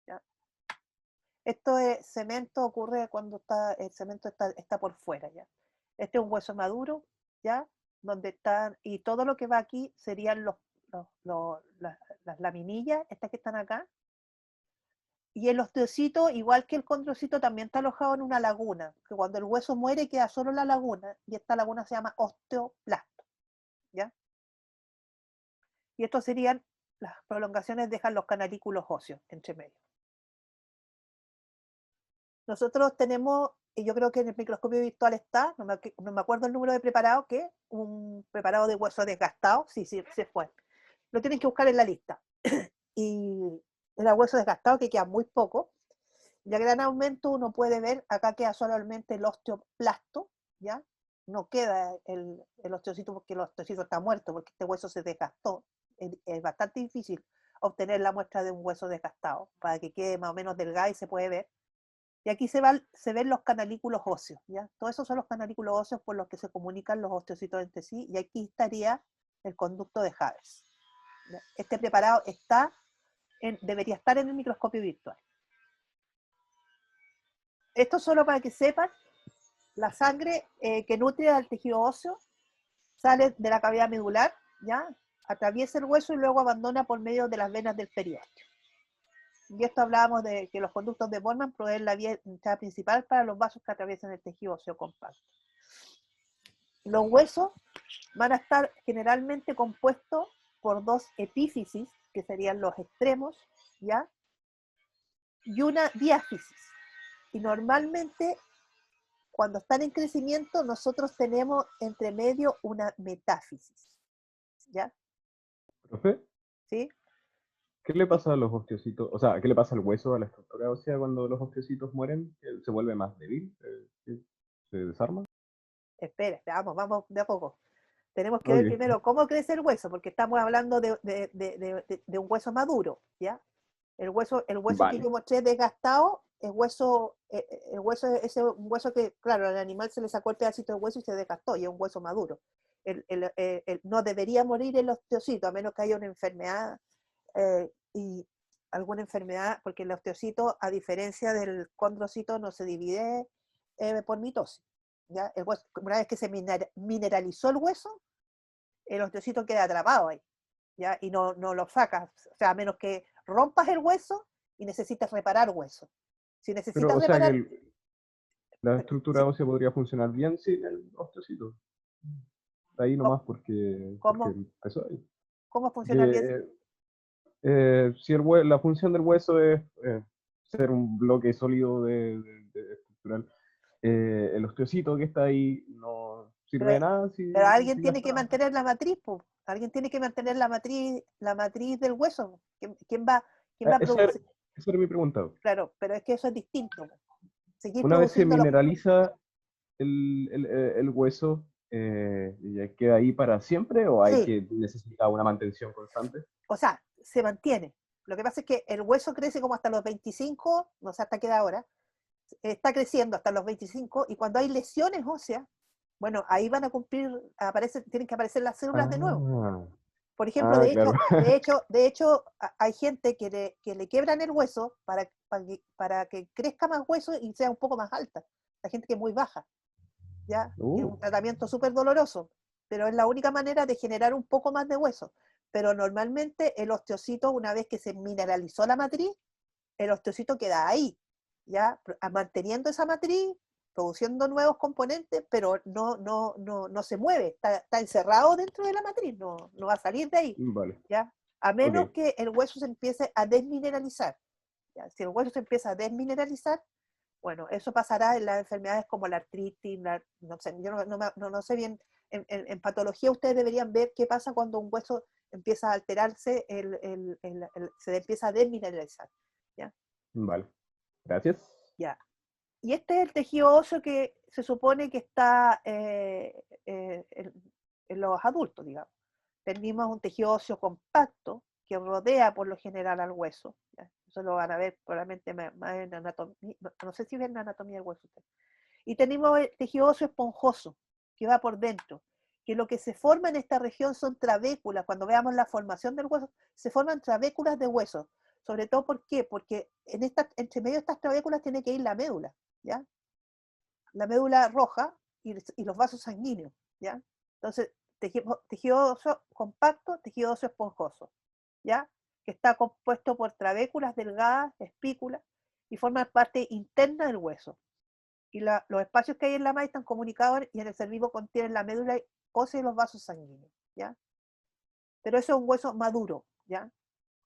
¿Ya? Esto es cemento, ocurre cuando el cemento está por fuera. ¿Ya? Este es un hueso maduro, ¿ya? Donde están, y todo lo que va aquí serían las laminillas, estas que están acá. Y el osteocito, igual que el condrocito, también está alojado en una laguna, que cuando el hueso muere queda solo la laguna, y esta laguna se llama osteoplasto, ¿ya? Y estos serían, las prolongaciones dejan los canalículos óseos entre medio. Nosotros tenemos, y yo creo que en el microscopio virtual está, no me acuerdo el número de preparado, que un preparado de hueso desgastado, sí, se fue. Lo tienen que buscar en la lista. Y era hueso desgastado, que queda muy poco. Y a gran aumento uno puede ver, acá queda solamente el osteoplasto, ¿ya? No queda el osteocito, porque el osteocito está muerto, porque este hueso se desgastó. Es bastante difícil obtener la muestra de un hueso desgastado, para que quede más o menos delgada y se puede ver. Y aquí se ven los canalículos óseos, ¿ya? Todos esos son los canalículos óseos por los que se comunican los osteocitos entre sí, y aquí estaría el conducto de Haber. ¿Ya? Este preparado debería estar en el microscopio virtual. Esto solo para que sepan, la sangre que nutre al tejido óseo sale de la cavidad medular, ¿ya? Atraviesa el hueso y luego abandona por medio de las venas del periósteo. Y esto hablábamos de que los conductos de Boltzmann proveen la vía entrada principal para los vasos que atraviesan el tejido óseo compacto. Los huesos van a estar generalmente compuestos por dos epífisis, que serían los extremos, ¿ya? Y una diáfisis. Y normalmente, cuando están en crecimiento, nosotros tenemos entre medio una metáfisis. ¿Ya? ¿Profe? ¿Sí? ¿Qué le pasa a los osteocitos? O sea, ¿qué le pasa al hueso, a la estructura ósea cuando los osteocitos mueren? ¿Se vuelve más débil? ¿Se desarma? Espera, vamos de a poco. Tenemos que ver Ok, primero cómo crece el hueso, porque estamos hablando de un hueso maduro, ¿ya? El hueso que vale. yo mostré desgastado es hueso, el hueso es un hueso que, claro, al animal se le sacó el pedacito de hueso y se desgastó, y es un hueso maduro. No debería morir el osteocito, a menos que haya una enfermedad y alguna enfermedad, porque el osteocito, a diferencia del condrocito, no se divide por mitosis. ¿Ya? Una vez que se mineralizó el hueso, el osteocito queda atrapado ahí, ¿ya? Y no lo sacas, o sea, a menos que rompas el hueso y necesites reparar hueso. Si Pero, necesitas o sea que reparar, la estructura ósea podría funcionar bien sin el osteocito. Ahí nomás porque ¿cómo, empezó ahí. cómo funciona bien? Que si la función del hueso es ser un bloque sólido estructural, el osteocito que está ahí no sirve Pero, de nada pero alguien si ya tiene que está. mantener la matriz, po. Alguien tiene que mantener la matriz del hueso. ¿Quién va a Esa producir? era mi pregunta. Claro, pero es que eso es distinto, po. Seguir Una vez se produciendo los. mineraliza el hueso, ¿ya queda ahí para siempre o hay Sí, que necesitar una mantención constante? o sea, se mantiene. Lo que pasa es que el hueso crece como hasta los 25, no sé hasta qué edad ahora, está creciendo hasta los 25 y cuando hay lesiones óseas, bueno, ahí van a tienen que aparecer las células de nuevo. Ah, Por ejemplo, de claro. hecho, de hecho, de hecho, hay gente que le quiebran el hueso para que crezca más hueso y sea un poco más alta. La gente que es muy baja, ¿ya? Es un tratamiento súper doloroso, pero es la única manera de generar un poco más de hueso. Pero normalmente el osteocito, una vez que se mineralizó la matriz, el osteocito queda ahí, ¿ya? Manteniendo esa matriz, produciendo nuevos componentes, pero no se mueve, está encerrado dentro de la matriz, no va a salir de ahí, Vale, ¿ya? A menos ok. que el hueso se empiece a desmineralizar, ¿ya? Si el hueso se empieza a desmineralizar, bueno, eso pasará en las enfermedades como la artritis, no sé, yo no sé bien, en patología ustedes deberían ver qué pasa cuando un hueso empieza a alterarse, se empieza a desmineralizar, ¿ya? Vale, gracias. Ya. Y este es el tejido óseo que se supone que está en los adultos, digamos. Tenemos un tejido óseo compacto que rodea por lo general al hueso. ¿Ya? Eso lo van a ver probablemente más en anatomía. No sé si ven la anatomía del hueso ustedes. Y tenemos el tejido óseo esponjoso que va por dentro. Que lo que se forma en esta región son trabéculas. Cuando veamos la formación del hueso, se forman trabéculas de hueso. Sobre todo, ¿por qué? Porque entre medio de estas trabéculas tiene que ir la médula, ¿ya? La médula roja y los vasos sanguíneos, ¿ya? Entonces, tejido óseo compacto, tejido óseo esponjoso, ¿ya? Que está compuesto por trabéculas delgadas, espículas, y forma parte interna del hueso. Y los espacios que hay en la maíz están comunicados y en el ser vivo contienen la médula ósea y los vasos sanguíneos, ¿ya? Pero eso es un hueso maduro, ¿ya?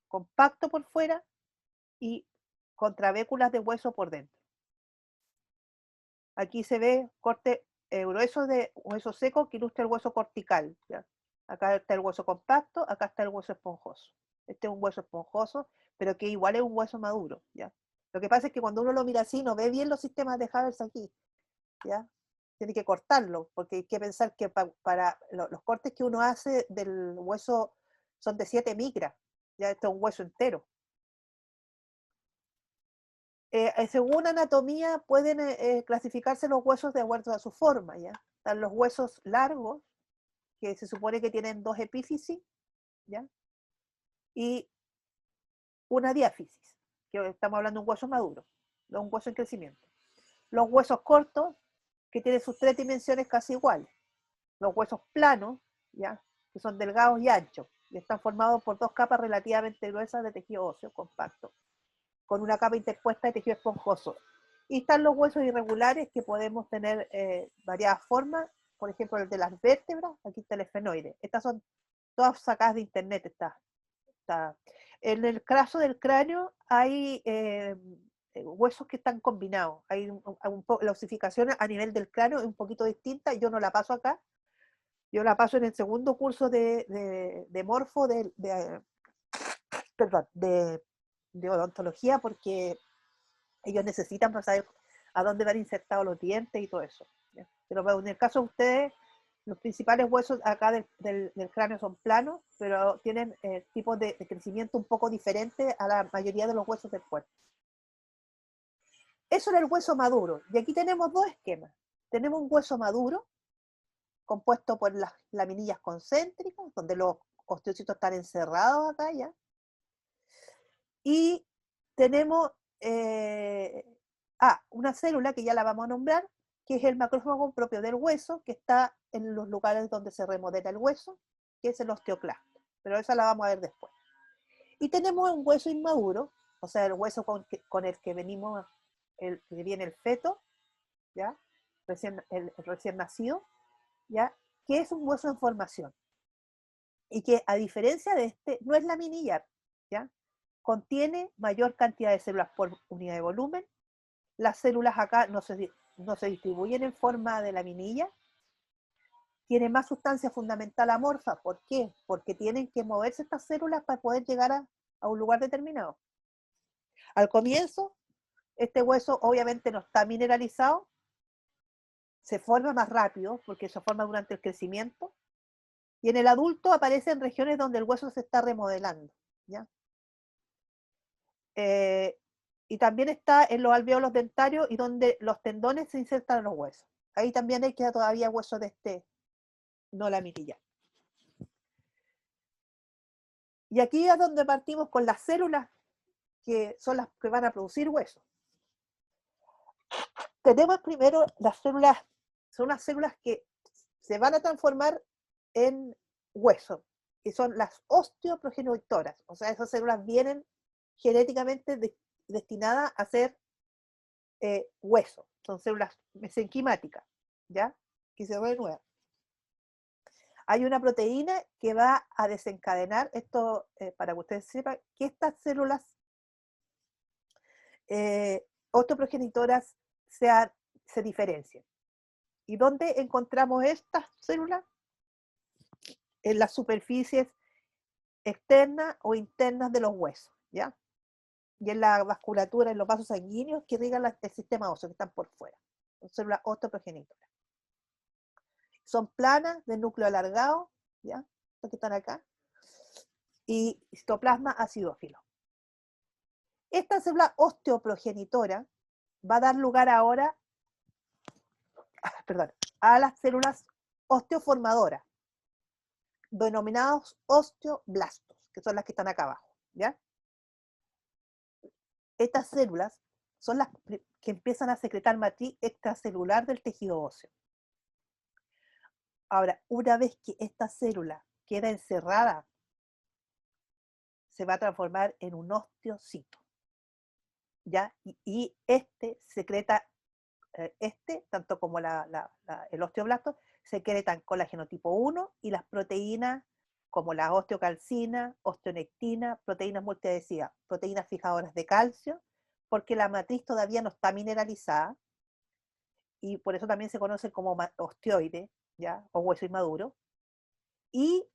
Compacto por fuera y con trabéculas de hueso por dentro. Aquí se ve corte grueso de hueso seco que ilustra el hueso cortical, ¿ya? Acá está el hueso compacto, acá está el hueso esponjoso. Este es un hueso esponjoso, pero que igual es un hueso maduro, ¿ya? Lo que pasa es que cuando uno lo mira así, no ve bien los sistemas de Havertz aquí, ¿ya? Tiene que cortarlo, porque hay que pensar que para los cortes que uno hace del hueso son de 7 micras, ya esto es un hueso entero. Según anatomía pueden clasificarse los huesos de acuerdo a su forma, ¿ya? Están los huesos largos, que se supone que tienen 2 epífisis, ¿ya? Y una diáfisis, que estamos hablando de un hueso maduro, de un hueso en crecimiento. Los huesos cortos, que tienen sus 3 dimensiones casi iguales. Los huesos planos, ¿ya? Que son delgados y anchos, y están formados por 2 capas relativamente gruesas de tejido óseo compacto, con una capa interpuesta de tejido esponjoso. Y están los huesos irregulares que podemos tener variadas formas, por ejemplo el de las vértebras, aquí está el esfenoide. Estas son todas sacadas de internet. En el caso del cráneo hay huesos que están combinados. La osificación a nivel del cráneo es un poquito distinta, yo no la paso acá, yo la paso en el segundo curso de morfo perdón, de odontología, porque ellos necesitan para saber a dónde van insertados los dientes y todo eso, ¿ya? Pero bueno, en el caso de ustedes, los principales huesos acá del cráneo son planos, pero tienen tipos de crecimiento un poco diferentes a la mayoría de los huesos del cuerpo. Eso era el hueso maduro. Y aquí tenemos dos esquemas. Tenemos un hueso maduro, compuesto por las laminillas concéntricas, donde los osteocitos están encerrados acá ya. Y tenemos una célula que ya la vamos a nombrar, que es el macrófago propio del hueso, que está en los lugares donde se remodela el hueso, que es el osteoclasto. Pero esa la vamos a ver después. Y tenemos un hueso inmaduro, o sea, el hueso con el que venimos, que viene el feto, ¿ya? El recién nacido, ¿ya? Que es un hueso en formación. Y que, a diferencia de este, no es laminillar, ¿ya? Contiene mayor cantidad de células por unidad de volumen. Las células acá no se distribuyen en forma de laminilla. Tiene más sustancia fundamental amorfa. ¿Por qué? Porque tienen que moverse estas células para poder llegar a un lugar determinado. Al comienzo, este hueso obviamente no está mineralizado, se forma más rápido porque se forma durante el crecimiento, y en el adulto aparece en regiones donde el hueso se está remodelando, ¿ya? Y también está en los alvéolos dentarios y donde los tendones se insertan en los huesos. Ahí también hay queda todavía hueso de este, no laminilla. Y aquí es donde partimos con las células que son las que van a producir hueso. Tenemos primero las células, son las células que se van a transformar en hueso, que son las osteoprogenitoras. O sea, esas células vienen genéticamente destinadas a ser hueso. Son células mesenquimáticas, ¿ya? Que se renuevan. Hay una proteína que va a desencadenar esto, para que ustedes sepan, que estas células osteoprogenitoras se diferencian. ¿Y dónde encontramos estas células? En las superficies externas o internas de los huesos, ¿ya? Y en la vasculatura, en los vasos sanguíneos que irrigan el sistema óseo, que están por fuera. Son células osteoprogenitoras. Son planas, de núcleo alargado, ¿ya? Estas que están acá. Y citoplasma acidófilo. Esta célula osteoprogenitora va a dar lugar ahora, a las células osteoformadoras, denominados osteoblastos, que son las que están acá abajo, ¿ya? Estas células son las que empiezan a secretar matriz extracelular del tejido óseo. Ahora, una vez que esta célula queda encerrada, se va a transformar en un osteocito, ¿ya? Y este secreta, tanto como el osteoblasto, secretan colágeno tipo 1 y las proteínas como la osteocalcina, osteonectina, proteínas multiadhesivas, proteínas fijadoras de calcio, porque la matriz todavía no está mineralizada, y por eso también se conoce como osteoide, ¿ya? O hueso inmaduro. Y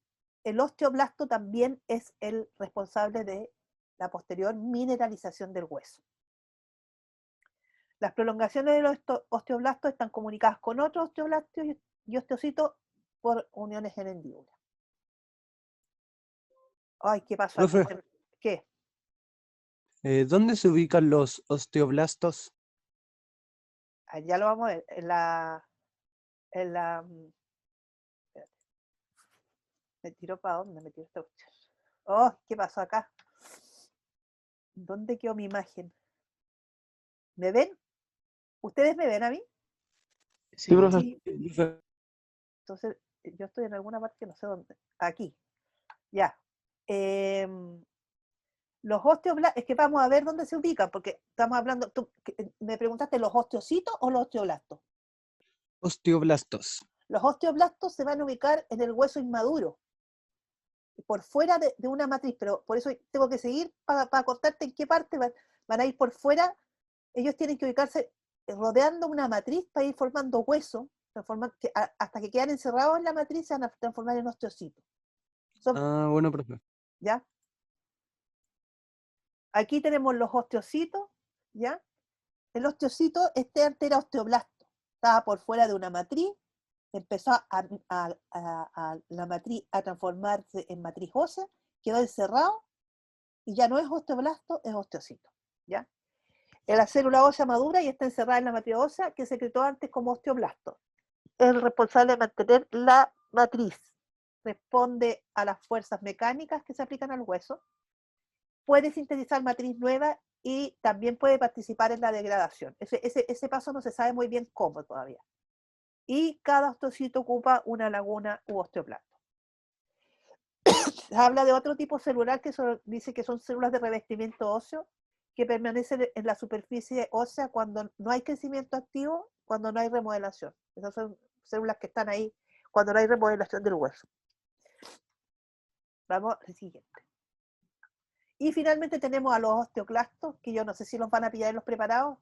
el osteoblasto también es el responsable de la posterior mineralización del hueso. Las prolongaciones de los osteoblastos están comunicadas con otros osteoblastos y osteocitos por uniones en hendídula. Ay, ¿qué pasó aquí? Profe, ¿Qué? ¿dónde se ubican los osteoblastos? Ya lo vamos a ver. ¿Me tiró para dónde? Me tiró esta cuestión. Oh, ¿qué pasó acá? ¿Dónde quedó mi imagen? ¿Me ven? ¿Ustedes me ven a mí? Sí, profe. Sí, profe. Entonces, yo estoy en alguna parte, no sé dónde. Aquí. Ya. Los osteoblastos, es que vamos a ver dónde se ubican, porque estamos hablando, me preguntaste, ¿los osteocitos o los osteoblastos? Osteoblastos. Los osteoblastos se van a ubicar en el hueso inmaduro, por fuera de una matriz, pero por eso tengo que seguir para contarte en qué parte van a ir por fuera. Ellos tienen que ubicarse rodeando una matriz para ir formando hueso, hasta que quedan encerrados en la matriz se van a transformar en osteocitos. Ah, bueno, profe. ¿Ya? Aquí tenemos los osteocitos, ¿ya? El osteocito, este antes era osteoblasto, estaba por fuera de una matriz, empezó la matriz a transformarse en matriz ósea, quedó encerrado y ya no es osteoblasto, es osteocito, ¿ya? La célula ósea madura y está encerrada en la matriz ósea que se secretó antes como osteoblasto. Es el responsable de mantener la matriz. Responde a las fuerzas mecánicas que se aplican al hueso. Puede sintetizar matriz nueva y también puede participar en la degradación. Ese paso no se sabe muy bien cómo todavía. Y cada osteocito ocupa una laguna u osteoblasto. Se habla de otro tipo celular que dice que son células de revestimiento óseo que permanecen en la superficie ósea cuando no hay crecimiento activo, cuando no hay remodelación. Esas son células que están ahí cuando no hay remodelación del hueso. Vamos al siguiente. Y finalmente tenemos a los osteoclastos, que yo no sé si los van a pillar en los preparados.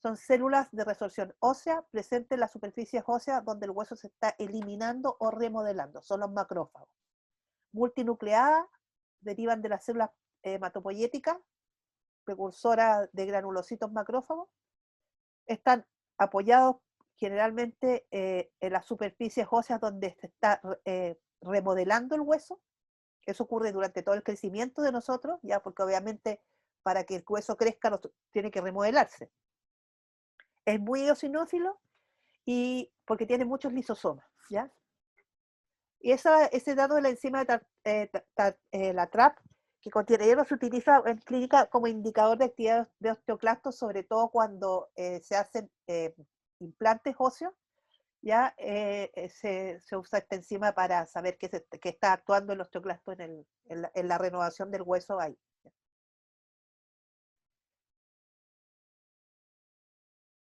Son células de resorción ósea presentes en las superficies óseas donde el hueso se está eliminando o remodelando. Son los macrófagos. Multinucleadas, derivan de las células hematopoyéticas, precursoras de granulocitos macrófagos. Están apoyados generalmente en las superficies óseas donde se está remodelando el hueso. Eso ocurre durante todo el crecimiento de nosotros, ya, porque obviamente para que el hueso crezca tiene que remodelarse. Es muy eosinófilo y porque tiene muchos lisosomas, ¿ya? Y ese dato de la enzima de la TRAP que contiene hierro se utiliza en clínica como indicador de actividad de osteoclastos, sobre todo cuando se hacen implantes óseos, ya se usa esta enzima para saber que está actuando el osteoclasto en la renovación del hueso ahí.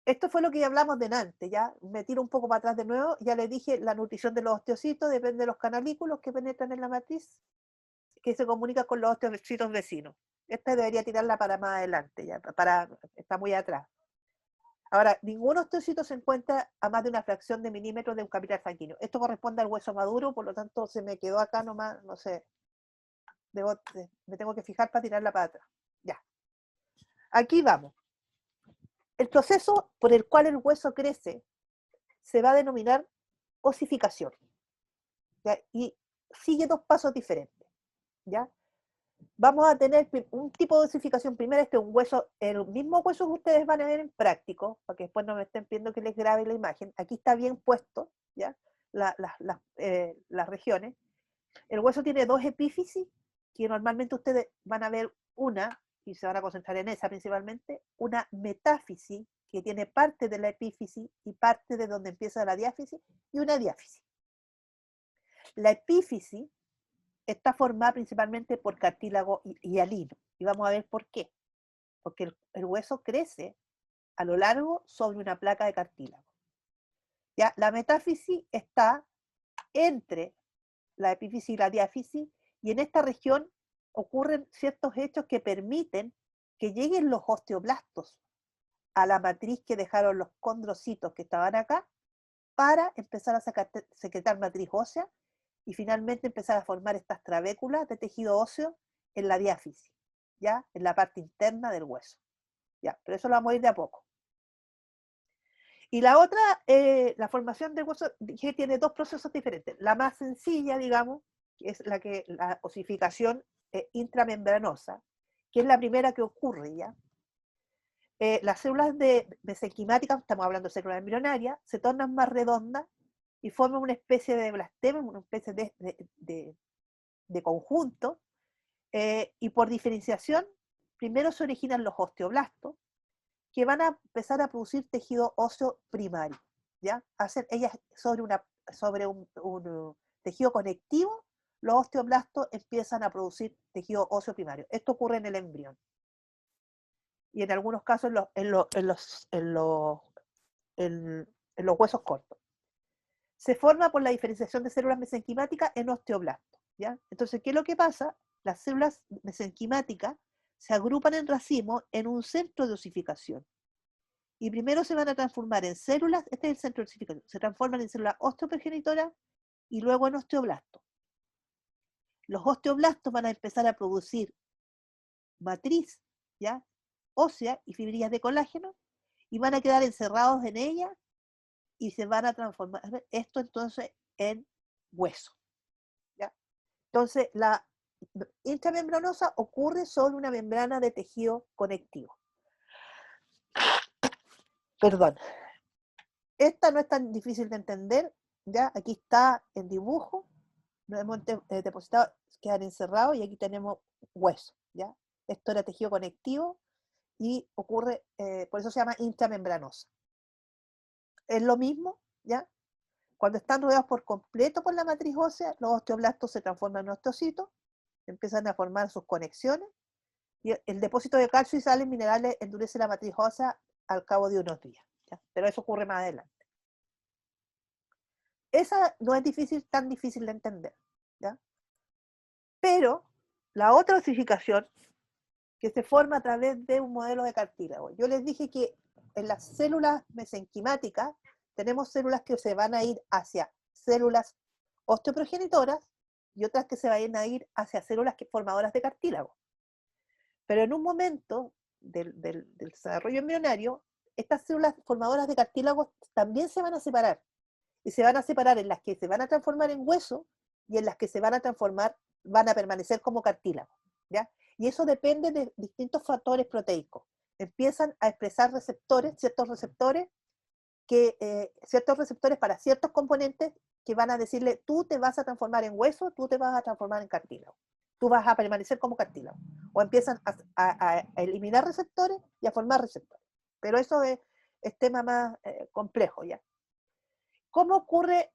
Esto fue lo que ya hablamos delante, ya me tiro un poco para atrás de nuevo, ya les dije, la nutrición de los osteocitos depende de los canalículos que penetran en la matriz, que se comunica con los osteocitos vecinos. Esta debería tirarla para más adelante, ya, está muy atrás. Ahora, ningún osteocito se encuentra a más de una fracción de milímetros de un capilar sanguíneo. Esto corresponde al hueso maduro, por lo tanto se me quedó acá nomás, no sé, me tengo que fijar para tirarla para atrás. Ya. Aquí vamos. El proceso por el cual el hueso crece se va a denominar osificación, ¿ya? Y sigue dos pasos diferentes, ¿ya? Vamos a tener un tipo de osificación. Primero, un hueso, el mismo hueso que ustedes van a ver en práctico, para que después no me estén pidiendo que les grabe la imagen. Aquí está bien puesto, ¿ya? Las regiones. El hueso tiene dos epífisis, que normalmente ustedes van a ver una, y se van a concentrar en esa principalmente, una metáfisis, que tiene parte de la epífisis y parte de donde empieza la diáfisis, y una diáfisis. La epífisis está formada principalmente por cartílago y hialino. Y vamos a ver por qué. Porque el hueso crece a lo largo sobre una placa de cartílago. ¿Ya? La metáfisis está entre la epífisis y la diáfisis, y en esta región ocurren ciertos hechos que permiten que lleguen los osteoblastos a la matriz que dejaron los condrocitos que estaban acá, para empezar a secretar matriz ósea y finalmente empezar a formar estas trabéculas de tejido óseo en la diáfisis, ¿ya? En la parte interna del hueso. ¿Ya? Pero eso lo vamos a ir de a poco. Y la otra, la formación del hueso, dije, tiene dos procesos diferentes. La más sencilla, digamos, que es la osificación intramembranosa, que es la primera que ocurre, ¿ya? Las células mesenquimáticas, estamos hablando de células embrionarias, se tornan más redondas y forman una especie de blastema, una especie de conjunto, y por diferenciación, primero se originan los osteoblastos, que van a empezar a producir tejido óseo primario, ¿ya? Ellas sobre un tejido conectivo, los osteoblastos empiezan a producir tejido óseo primario. Esto ocurre en el embrión. Y en algunos casos en los huesos cortos. Se forma por la diferenciación de células mesenquimáticas en osteoblastos, ¿ya? Entonces, ¿qué es lo que pasa? Las células mesenquimáticas se agrupan en racimos en un centro de osificación. Y primero se van a transformar en células, este es el centro de osificación, se transforman en células osteoprogenitoras y luego en osteoblastos. Los osteoblastos van a empezar a producir matriz ¿ya? Ósea y fibrillas de colágeno, y van a quedar encerrados en ella y se van a transformar esto entonces en hueso, ¿ya? Entonces, la intramembranosa ocurre sobre una membrana de tejido conectivo. Perdón. Esta no es tan difícil de entender, ¿ya? Aquí está el dibujo, nos hemos depositado, quedan encerrados y aquí tenemos hueso, ¿ya? Esto era tejido conectivo y ocurre, por eso se llama intramembranosa. Es lo mismo, ¿ya? Cuando están rodeados por completo por la matriz ósea, los osteoblastos se transforman en osteocitos, empiezan a formar sus conexiones, y el depósito de calcio y sales minerales endurece la matriz ósea al cabo de unos días, ¿ya? Pero eso ocurre más adelante. Esa no es tan difícil de entender, ¿ya? Pero la otra osificación que se forma a través de un modelo de cartílago. Yo les dije que en las células mesenquimáticas tenemos células que se van a ir hacia células osteoprogenitoras y otras que se van a ir hacia células formadoras de cartílago. Pero en un momento del desarrollo embrionario, estas células formadoras de cartílago también se van a separar. Y se van a separar en las que se van a transformar en hueso y en las que se van a transformar, van a permanecer como cartílago, ¿ya? Y eso depende de distintos factores proteicos. Empiezan a expresar receptores, ciertos receptores para ciertos componentes que van a decirle, tú te vas a transformar en hueso, tú te vas a transformar en cartílago, tú vas a permanecer como cartílago. O empiezan a eliminar receptores y a formar receptores. Pero eso es tema más complejo, ¿ya? ¿Cómo ocurre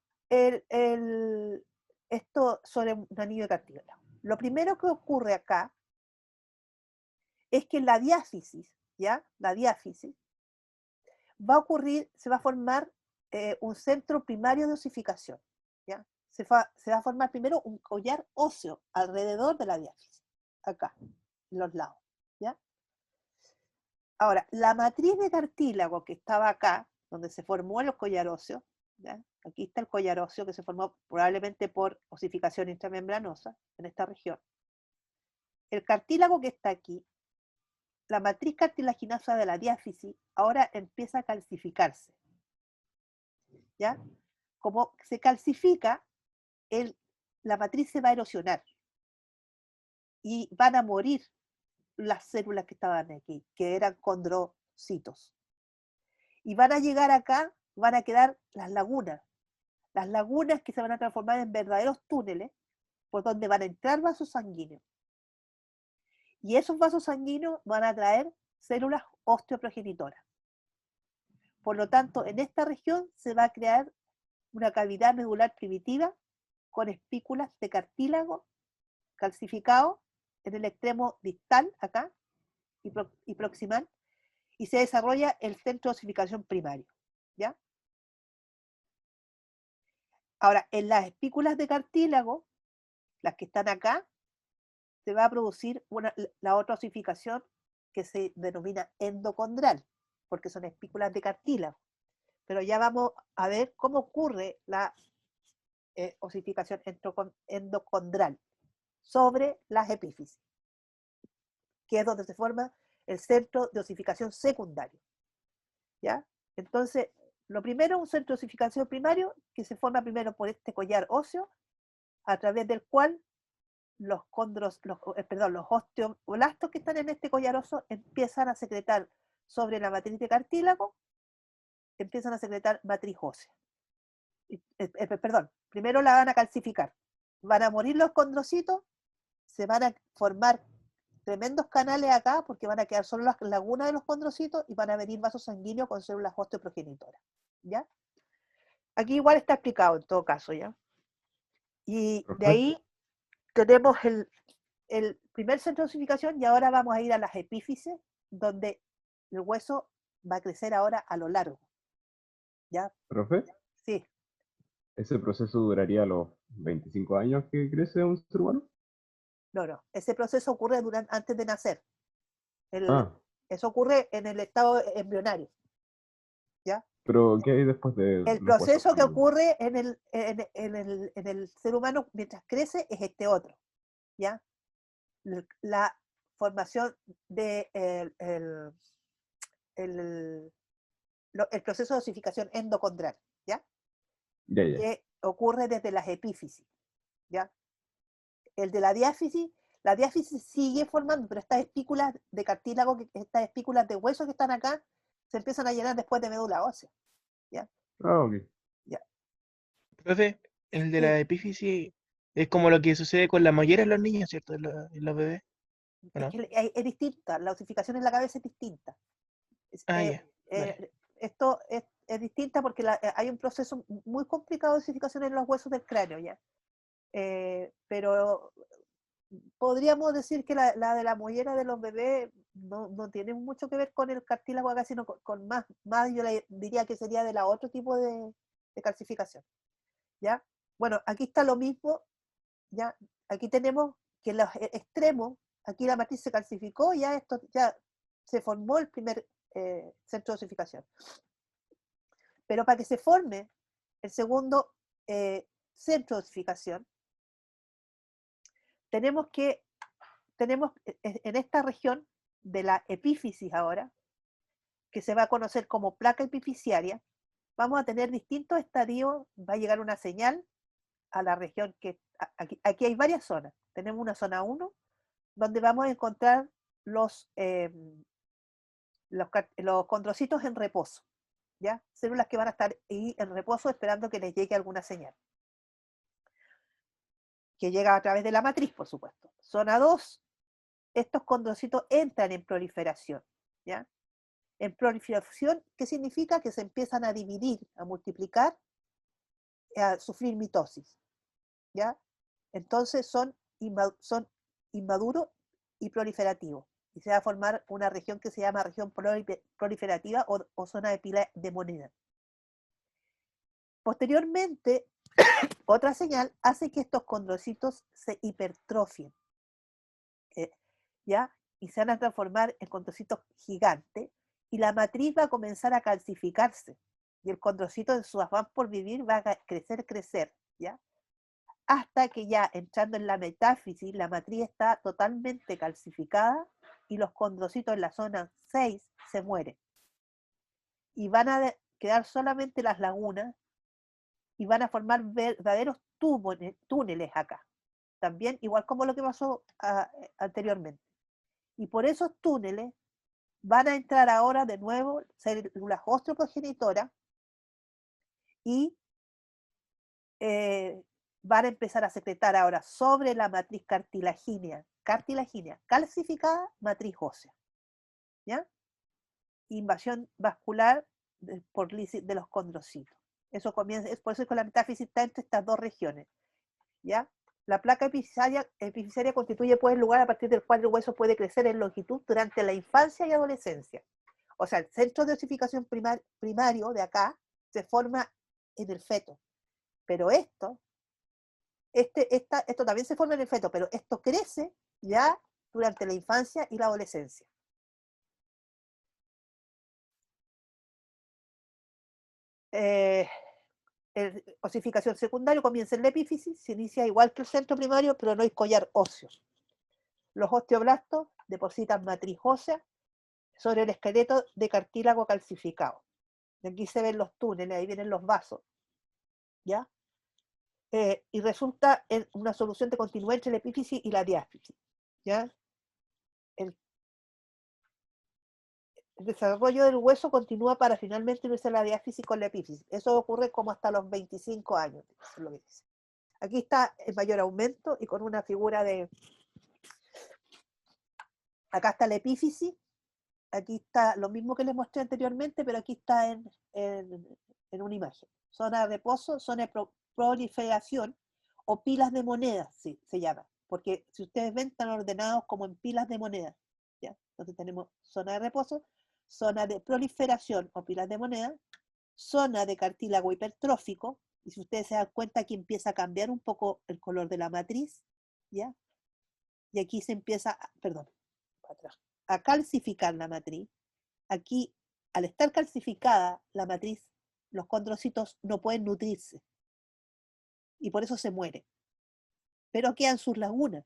esto sobre un anillo de cartílago? Lo primero que ocurre acá es que la diáfisis, ¿ya? La diáfisis va a ocurrir, se va a formar un centro primario de osificación, ¿ya? Se va a formar primero un collar óseo alrededor de la diáfisis, acá, en los lados, ¿ya? Ahora, la matriz de cartílago que estaba acá, donde se formó el collar óseo, ¿ya? Aquí está el collar óseo que se formó probablemente por osificación intramembranosa en esta región. El cartílago que está aquí, la matriz cartilaginosa de la diáfisis, ahora empieza a calcificarse, ¿ya? Como se calcifica, la matriz se va a erosionar y van a morir las células que estaban aquí, que eran condrocitos. Y van a llegar acá, van a quedar las lagunas que se van a transformar en verdaderos túneles por donde van a entrar vasos sanguíneos. Y esos vasos sanguíneos van a traer células osteoprogenitoras. Por lo tanto, en esta región se va a crear una cavidad medular primitiva con espículas de cartílago calcificado en el extremo distal, acá, y proximal, y se desarrolla el centro de osificación primario, ¿ya? Ahora, en las espículas de cartílago, las que están acá, se va a producir la otra osificación que se denomina endocondral, porque son espículas de cartílago. Pero ya vamos a ver cómo ocurre la osificación endocondral sobre las epífisis, que es donde se forma el centro de osificación secundario, ¿ya? Entonces, lo primero es un centro de osificación primario que se forma primero por este collar óseo, a través del cual los osteoblastos que están en este collar óseo empiezan a secretar sobre la matriz de cartílago, empiezan a secretar matriz ósea. Primero la van a calcificar, van a morir los condrocitos, se van a formar tremendos canales acá porque van a quedar solo las lagunas de los condrocitos y van a venir vasos sanguíneos con células osteoprogenitoras, ¿ya? Aquí igual está explicado en todo caso, ¿ya? Y de ahí tenemos el primer centro de osificación y ahora vamos a ir a las epífisis, donde el hueso va a crecer ahora a lo largo, ¿ya? ¿Profe? Sí. ¿Ese proceso duraría los 25 años que crece un ser humano? No. Ese proceso ocurre antes de nacer. Ah, Eso ocurre en el estado embrionario, ¿ya? pero ¿qué hay después de El los huesos? proceso que ocurre en el ser humano mientras crece es este otro, ¿ya? formación de el proceso de osificación endocondral, ¿ya? Ya. Que ocurre desde las epífisis, ¿ya? El de la diáfisis sigue formando, pero estas espículas de cartílago, estas espículas de hueso que están acá, se empiezan a llenar después de médula ósea, ¿ya? Ah, ok. ¿Ya? Profe, el de Sí. la epífisis es como lo que sucede con la mollera en los niños, ¿cierto? En los bebés. ¿O no? Es que es distinta, la osificación en la cabeza es distinta. Ah, ya. Vale. Esto es distinta porque hay un proceso muy complicado de osificación en los huesos del cráneo, ¿ya? Pero podríamos decir que la de la mollera de los bebés no tiene mucho que ver con el cartílago acá, sino con más yo diría que sería de la otro tipo de calcificación, ¿ya? Bueno, aquí está lo mismo, ¿ya? Aquí tenemos que en los extremos, aquí la matriz se calcificó, ya se formó el primer centro de osificación. Pero para que se forme el segundo centro de osificación, tenemos en esta región de la epífisis ahora, que se va a conocer como placa epifisiaria, vamos a tener distintos estadios, va a llegar una señal a la región que, aquí hay varias zonas, tenemos una zona 1, donde vamos a encontrar los condrocitos en reposo, ¿ya? Células que van a estar ahí en reposo esperando que les llegue alguna señal, que llega a través de la matriz, por supuesto. Zona 2, estos condrocitos entran en proliferación, ¿ya? En proliferación, ¿qué significa? Que se empiezan a dividir, a multiplicar, a sufrir mitosis, ¿ya? Entonces son inmaduros y proliferativos. Y se va a formar una región que se llama región proliferativa o zona de pila de moneda. Posteriormente, otra señal hace que estos condrocitos se hipertrofien, ¿ya? Y se van a transformar en condrocitos gigantes, y la matriz va a comenzar a calcificarse, y el condrocito en su afán por vivir va a crecer, ¿ya? Hasta que ya entrando en la metáfisis, la matriz está totalmente calcificada y los condrocitos en la zona 6 se mueren. Y van a quedar solamente las lagunas y van a formar verdaderos túneles acá. También igual como lo que pasó anteriormente. Y por esos túneles van a entrar ahora de nuevo células osteoprogenitoras y van a empezar a secretar ahora sobre la matriz cartilagínea calcificada, matriz ósea, ¿ya? Invasión vascular de los condrocitos. Eso comienza, es por eso que la metáfisis está entre estas dos regiones, ¿ya? La placa epifisiaria constituye pues el lugar a partir del cual el hueso puede crecer en longitud durante la infancia y adolescencia. O sea, el centro de osificación primario de acá se forma en el feto, pero esto también se forma en el feto, pero esto crece ya durante la infancia y la adolescencia. Osificación secundaria comienza en la epífisis, se inicia igual que el centro primario, pero no hay collar óseo. Los osteoblastos depositan matriz ósea sobre el esqueleto de cartílago calcificado. Y aquí se ven los túneles, ahí vienen los vasos, ¿ya? Y resulta en una solución de continuidad entre la epífisis y la diáfisis, ¿ya? El desarrollo del hueso continúa para finalmente unirse a la diáfisis con la epífisis. Eso ocurre como hasta los 25 años, es lo que dice. Aquí está el mayor aumento y con una figura de... Acá está la epífisis, aquí está lo mismo que les mostré anteriormente, pero aquí está en una imagen. Zona de reposo, zona de proliferación o pilas de monedas, sí, se llama. Porque si ustedes ven, están ordenados como en pilas de monedas, ¿ya? Entonces tenemos zona de reposo, zona de proliferación o pilas de monedas, zona de cartílago hipertrófico, y si ustedes se dan cuenta, aquí empieza a cambiar un poco el color de la matriz, ¿ya? Y aquí se empieza, a calcificar la matriz. Aquí, al estar calcificada la matriz, los condrocitos no pueden nutrirse, y por eso se muere. Pero quedan sus lagunas.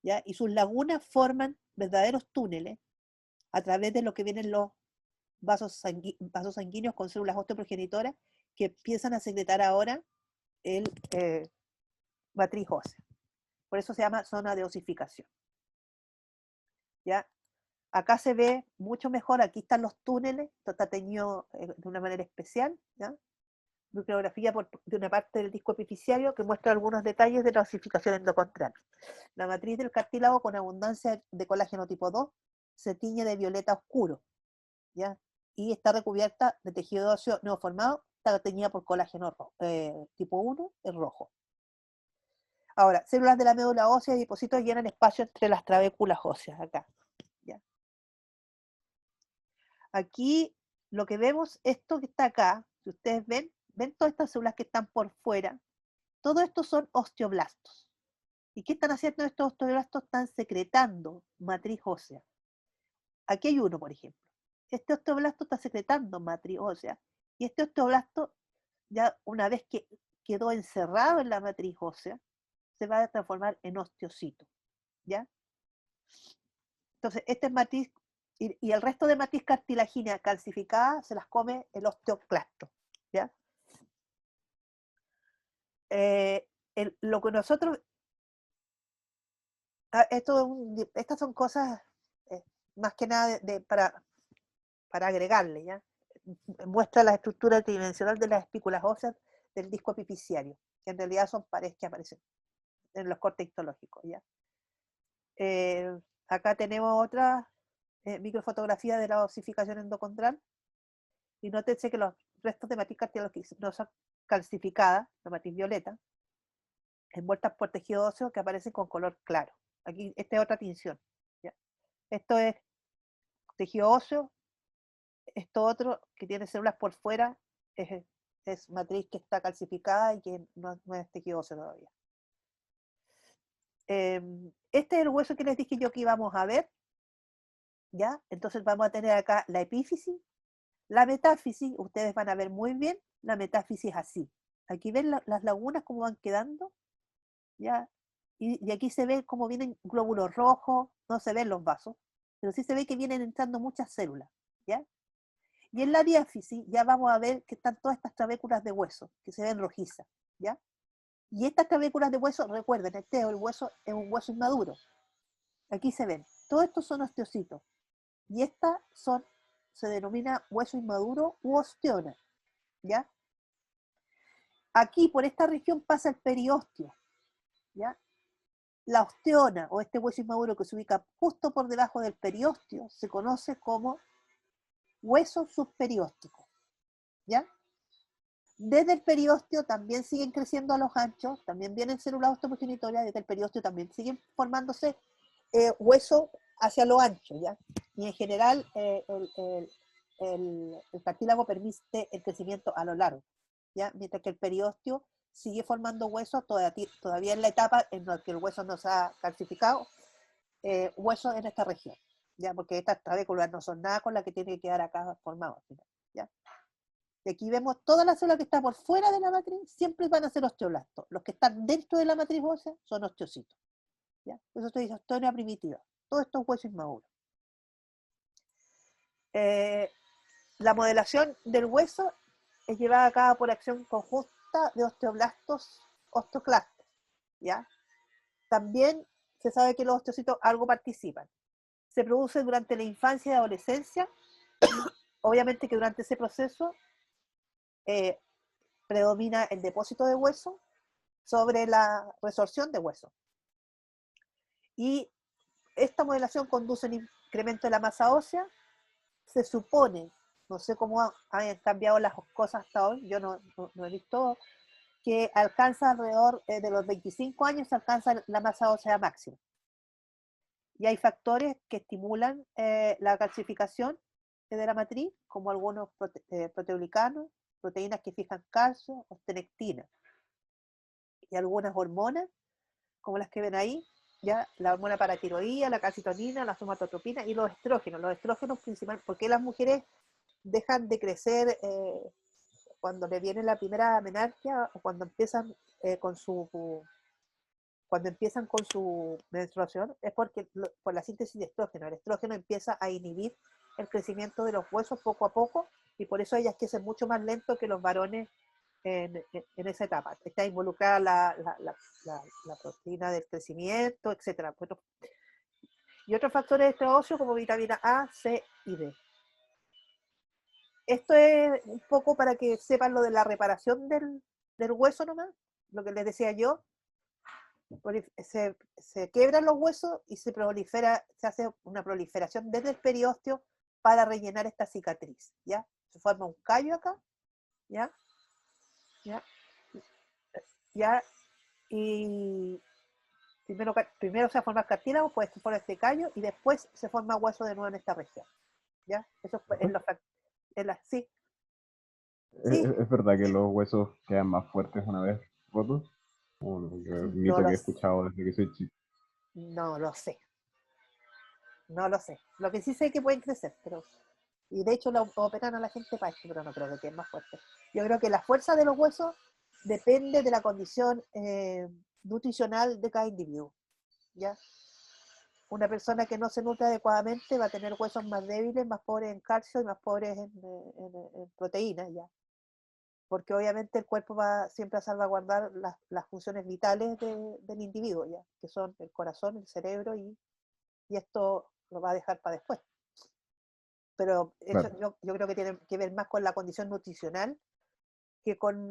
¿ya? Y sus lagunas forman verdaderos túneles a través de lo que vienen los vasos sanguíneos con células osteoprogenitoras que empiezan a secretar ahora el matriz ósea. Por eso se llama zona de osificación. ¿Ya? Acá se ve mucho mejor, aquí están los túneles, esto está teñido de una manera especial, ¿ya? Bibliografía de una parte del disco epifisiario que muestra algunos detalles de la osificación endocondral. La matriz del cartílago con abundancia de colágeno tipo 2 se tiñe de violeta oscuro, ¿ya? Y está recubierta de tejido óseo neoformado, está teñida por colágeno tipo 1, es rojo. Ahora, células de la médula ósea y depósitos llenan espacio entre las trabéculas óseas, acá. ¿Ya? Aquí lo que vemos, esto que está acá, si ustedes ven todas estas células que están por fuera, todo esto son osteoblastos. ¿Y qué están haciendo estos osteoblastos? Están secretando matriz ósea. Aquí hay uno, por ejemplo. Este osteoblasto está secretando matriz ósea, y este osteoblasto, ya una vez que quedó encerrado en la matriz ósea, se va a transformar en osteocito, ¿ya? Entonces, este es matriz, y el resto de matriz cartilagínea calcificada se las come el osteoclasto, ¿ya? Lo que nosotros, estas son cosas más que nada para agregarle, ¿ya? Muestra la estructura tridimensional de las espículas óseas del disco epifisiario, que en realidad son paredes que aparecen en los cortes histológicos, ¿ya? Acá tenemos otra microfotografía de la osificación endocondral, y nótense que los restos de matriz cartilaginosa calcificada, la matriz violeta, envueltas por tejido óseo que aparecen con color claro. Aquí, esta es otra tinción, ¿ya? Esto es tejido óseo, esto otro que tiene células por fuera es matriz que está calcificada y que no es tejido óseo todavía. Este es el hueso que les dije yo que íbamos a ver, ¿ya? Entonces vamos a tener acá la epífisis, la metáfisis, ustedes van a ver muy bien la metáfisis así. Aquí ven las lagunas cómo van quedando, ¿ya? Y aquí se ve cómo vienen glóbulos rojos, no se ven los vasos, pero sí se ve que vienen entrando muchas células, ¿ya? Y en la diáfisis ya vamos a ver que están todas estas trabéculas de hueso, que se ven rojizas, ¿ya? Y estas trabéculas de hueso, recuerden, el hueso es un hueso inmaduro. Aquí se ven, todos estos son osteocitos. Y estas se denomina hueso inmaduro u osteona, ¿ya? Aquí, por esta región, pasa el periósteo, ¿ya? La osteona, o este hueso inmaduro que se ubica justo por debajo del periósteo, se conoce como hueso subperióstico, ¿ya? Desde el periósteo también siguen creciendo a los anchos, también vienen células osteoprogenitorias, desde el periósteo también siguen formándose hueso hacia lo ancho, ¿ya? Y en general el cartílago permite el crecimiento a lo largo, ¿ya? Mientras que el periósteo sigue formando hueso todavía en la etapa en la que el hueso no se ha calcificado, hueso en esta región, ¿ya? Porque estas trabéculas no son nada con las que tiene que quedar acá formado, ¿ya? Y aquí vemos todas las células que están por fuera de la matriz, siempre van a ser osteoblastos. Los que están dentro de la matriz ósea son osteocitos, ¿ya? Eso se dice osteonia primitiva. Todo esto es hueso inmaduro. La modelación del hueso es llevada a cabo por acción conjunta de osteoblastos, osteoclastos, ¿ya? También se sabe que los osteocitos algo participan. Se produce durante la infancia y adolescencia. Obviamente que durante ese proceso predomina el depósito de hueso sobre la resorción de hueso. Y esta modelación conduce a un incremento de la masa ósea. Se supone, no sé cómo han cambiado las cosas hasta hoy, yo no he visto, que alcanza alrededor de los 25 años, se alcanza la masa ósea máxima. Y hay factores que estimulan la calcificación de la matriz, como algunos proteoglicanos, proteínas que fijan calcio, ostenectina, y algunas hormonas, como las que ven ahí, ya la hormona paratiroidea, la calcitonina, la somatotropina y los estrógenos. Los estrógenos principalmente, porque las mujeres dejan de crecer cuando le viene la primera menarquia o cuando empiezan cuando empiezan con su menstruación es porque por la síntesis de estrógeno. El estrógeno empieza a inhibir el crecimiento de los huesos poco a poco y por eso ellas crecen mucho más lento que los varones en esa etapa. Está involucrada la proteína del crecimiento, etc. Y otros factores de estrés óseo como vitamina A, C y D. Esto es un poco para que sepan lo de la reparación del hueso nomás, lo que les decía yo. Se quiebran los huesos y se hace una proliferación desde el periósteo para rellenar esta cicatriz, ¿ya? Se forma un callo acá, ¿ya? ¿Ya? Y primero se forma cartílago, después se forma este callo y después se forma hueso de nuevo en esta región, ¿ya? Eso es sí. Sí, ¿Es verdad que los huesos quedan más fuertes una vez rotos? El no mito lo, que he escuchado desde que soy chico. no lo sé. No lo sé. Lo que sí sé es que pueden crecer, y de hecho lo operan a la gente para esto, pero no creo que queden más fuertes. Yo creo que la fuerza de los huesos depende de la condición nutricional de cada individuo, ¿ya? Una persona que no se nutre adecuadamente va a tener huesos más débiles, más pobres en calcio y más pobres en proteínas, ¿ya? Porque obviamente el cuerpo va siempre a salvaguardar las funciones vitales del individuo, ¿ya? Que son el corazón, el cerebro y esto lo va a dejar para después. Pero eso Claro. yo creo que tiene que ver más con la condición nutricional que con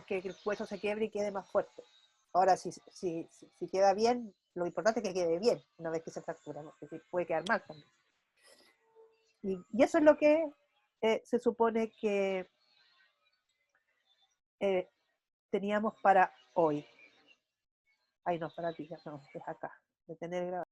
que el hueso se quiebre y quede más fuerte. Ahora, si queda bien, lo importante es que quede bien una vez que se fractura, ¿no? Porque puede quedar mal también. Y eso es lo que se supone que teníamos para hoy. Ay, no, para ti, ya no, es acá, detener grabación.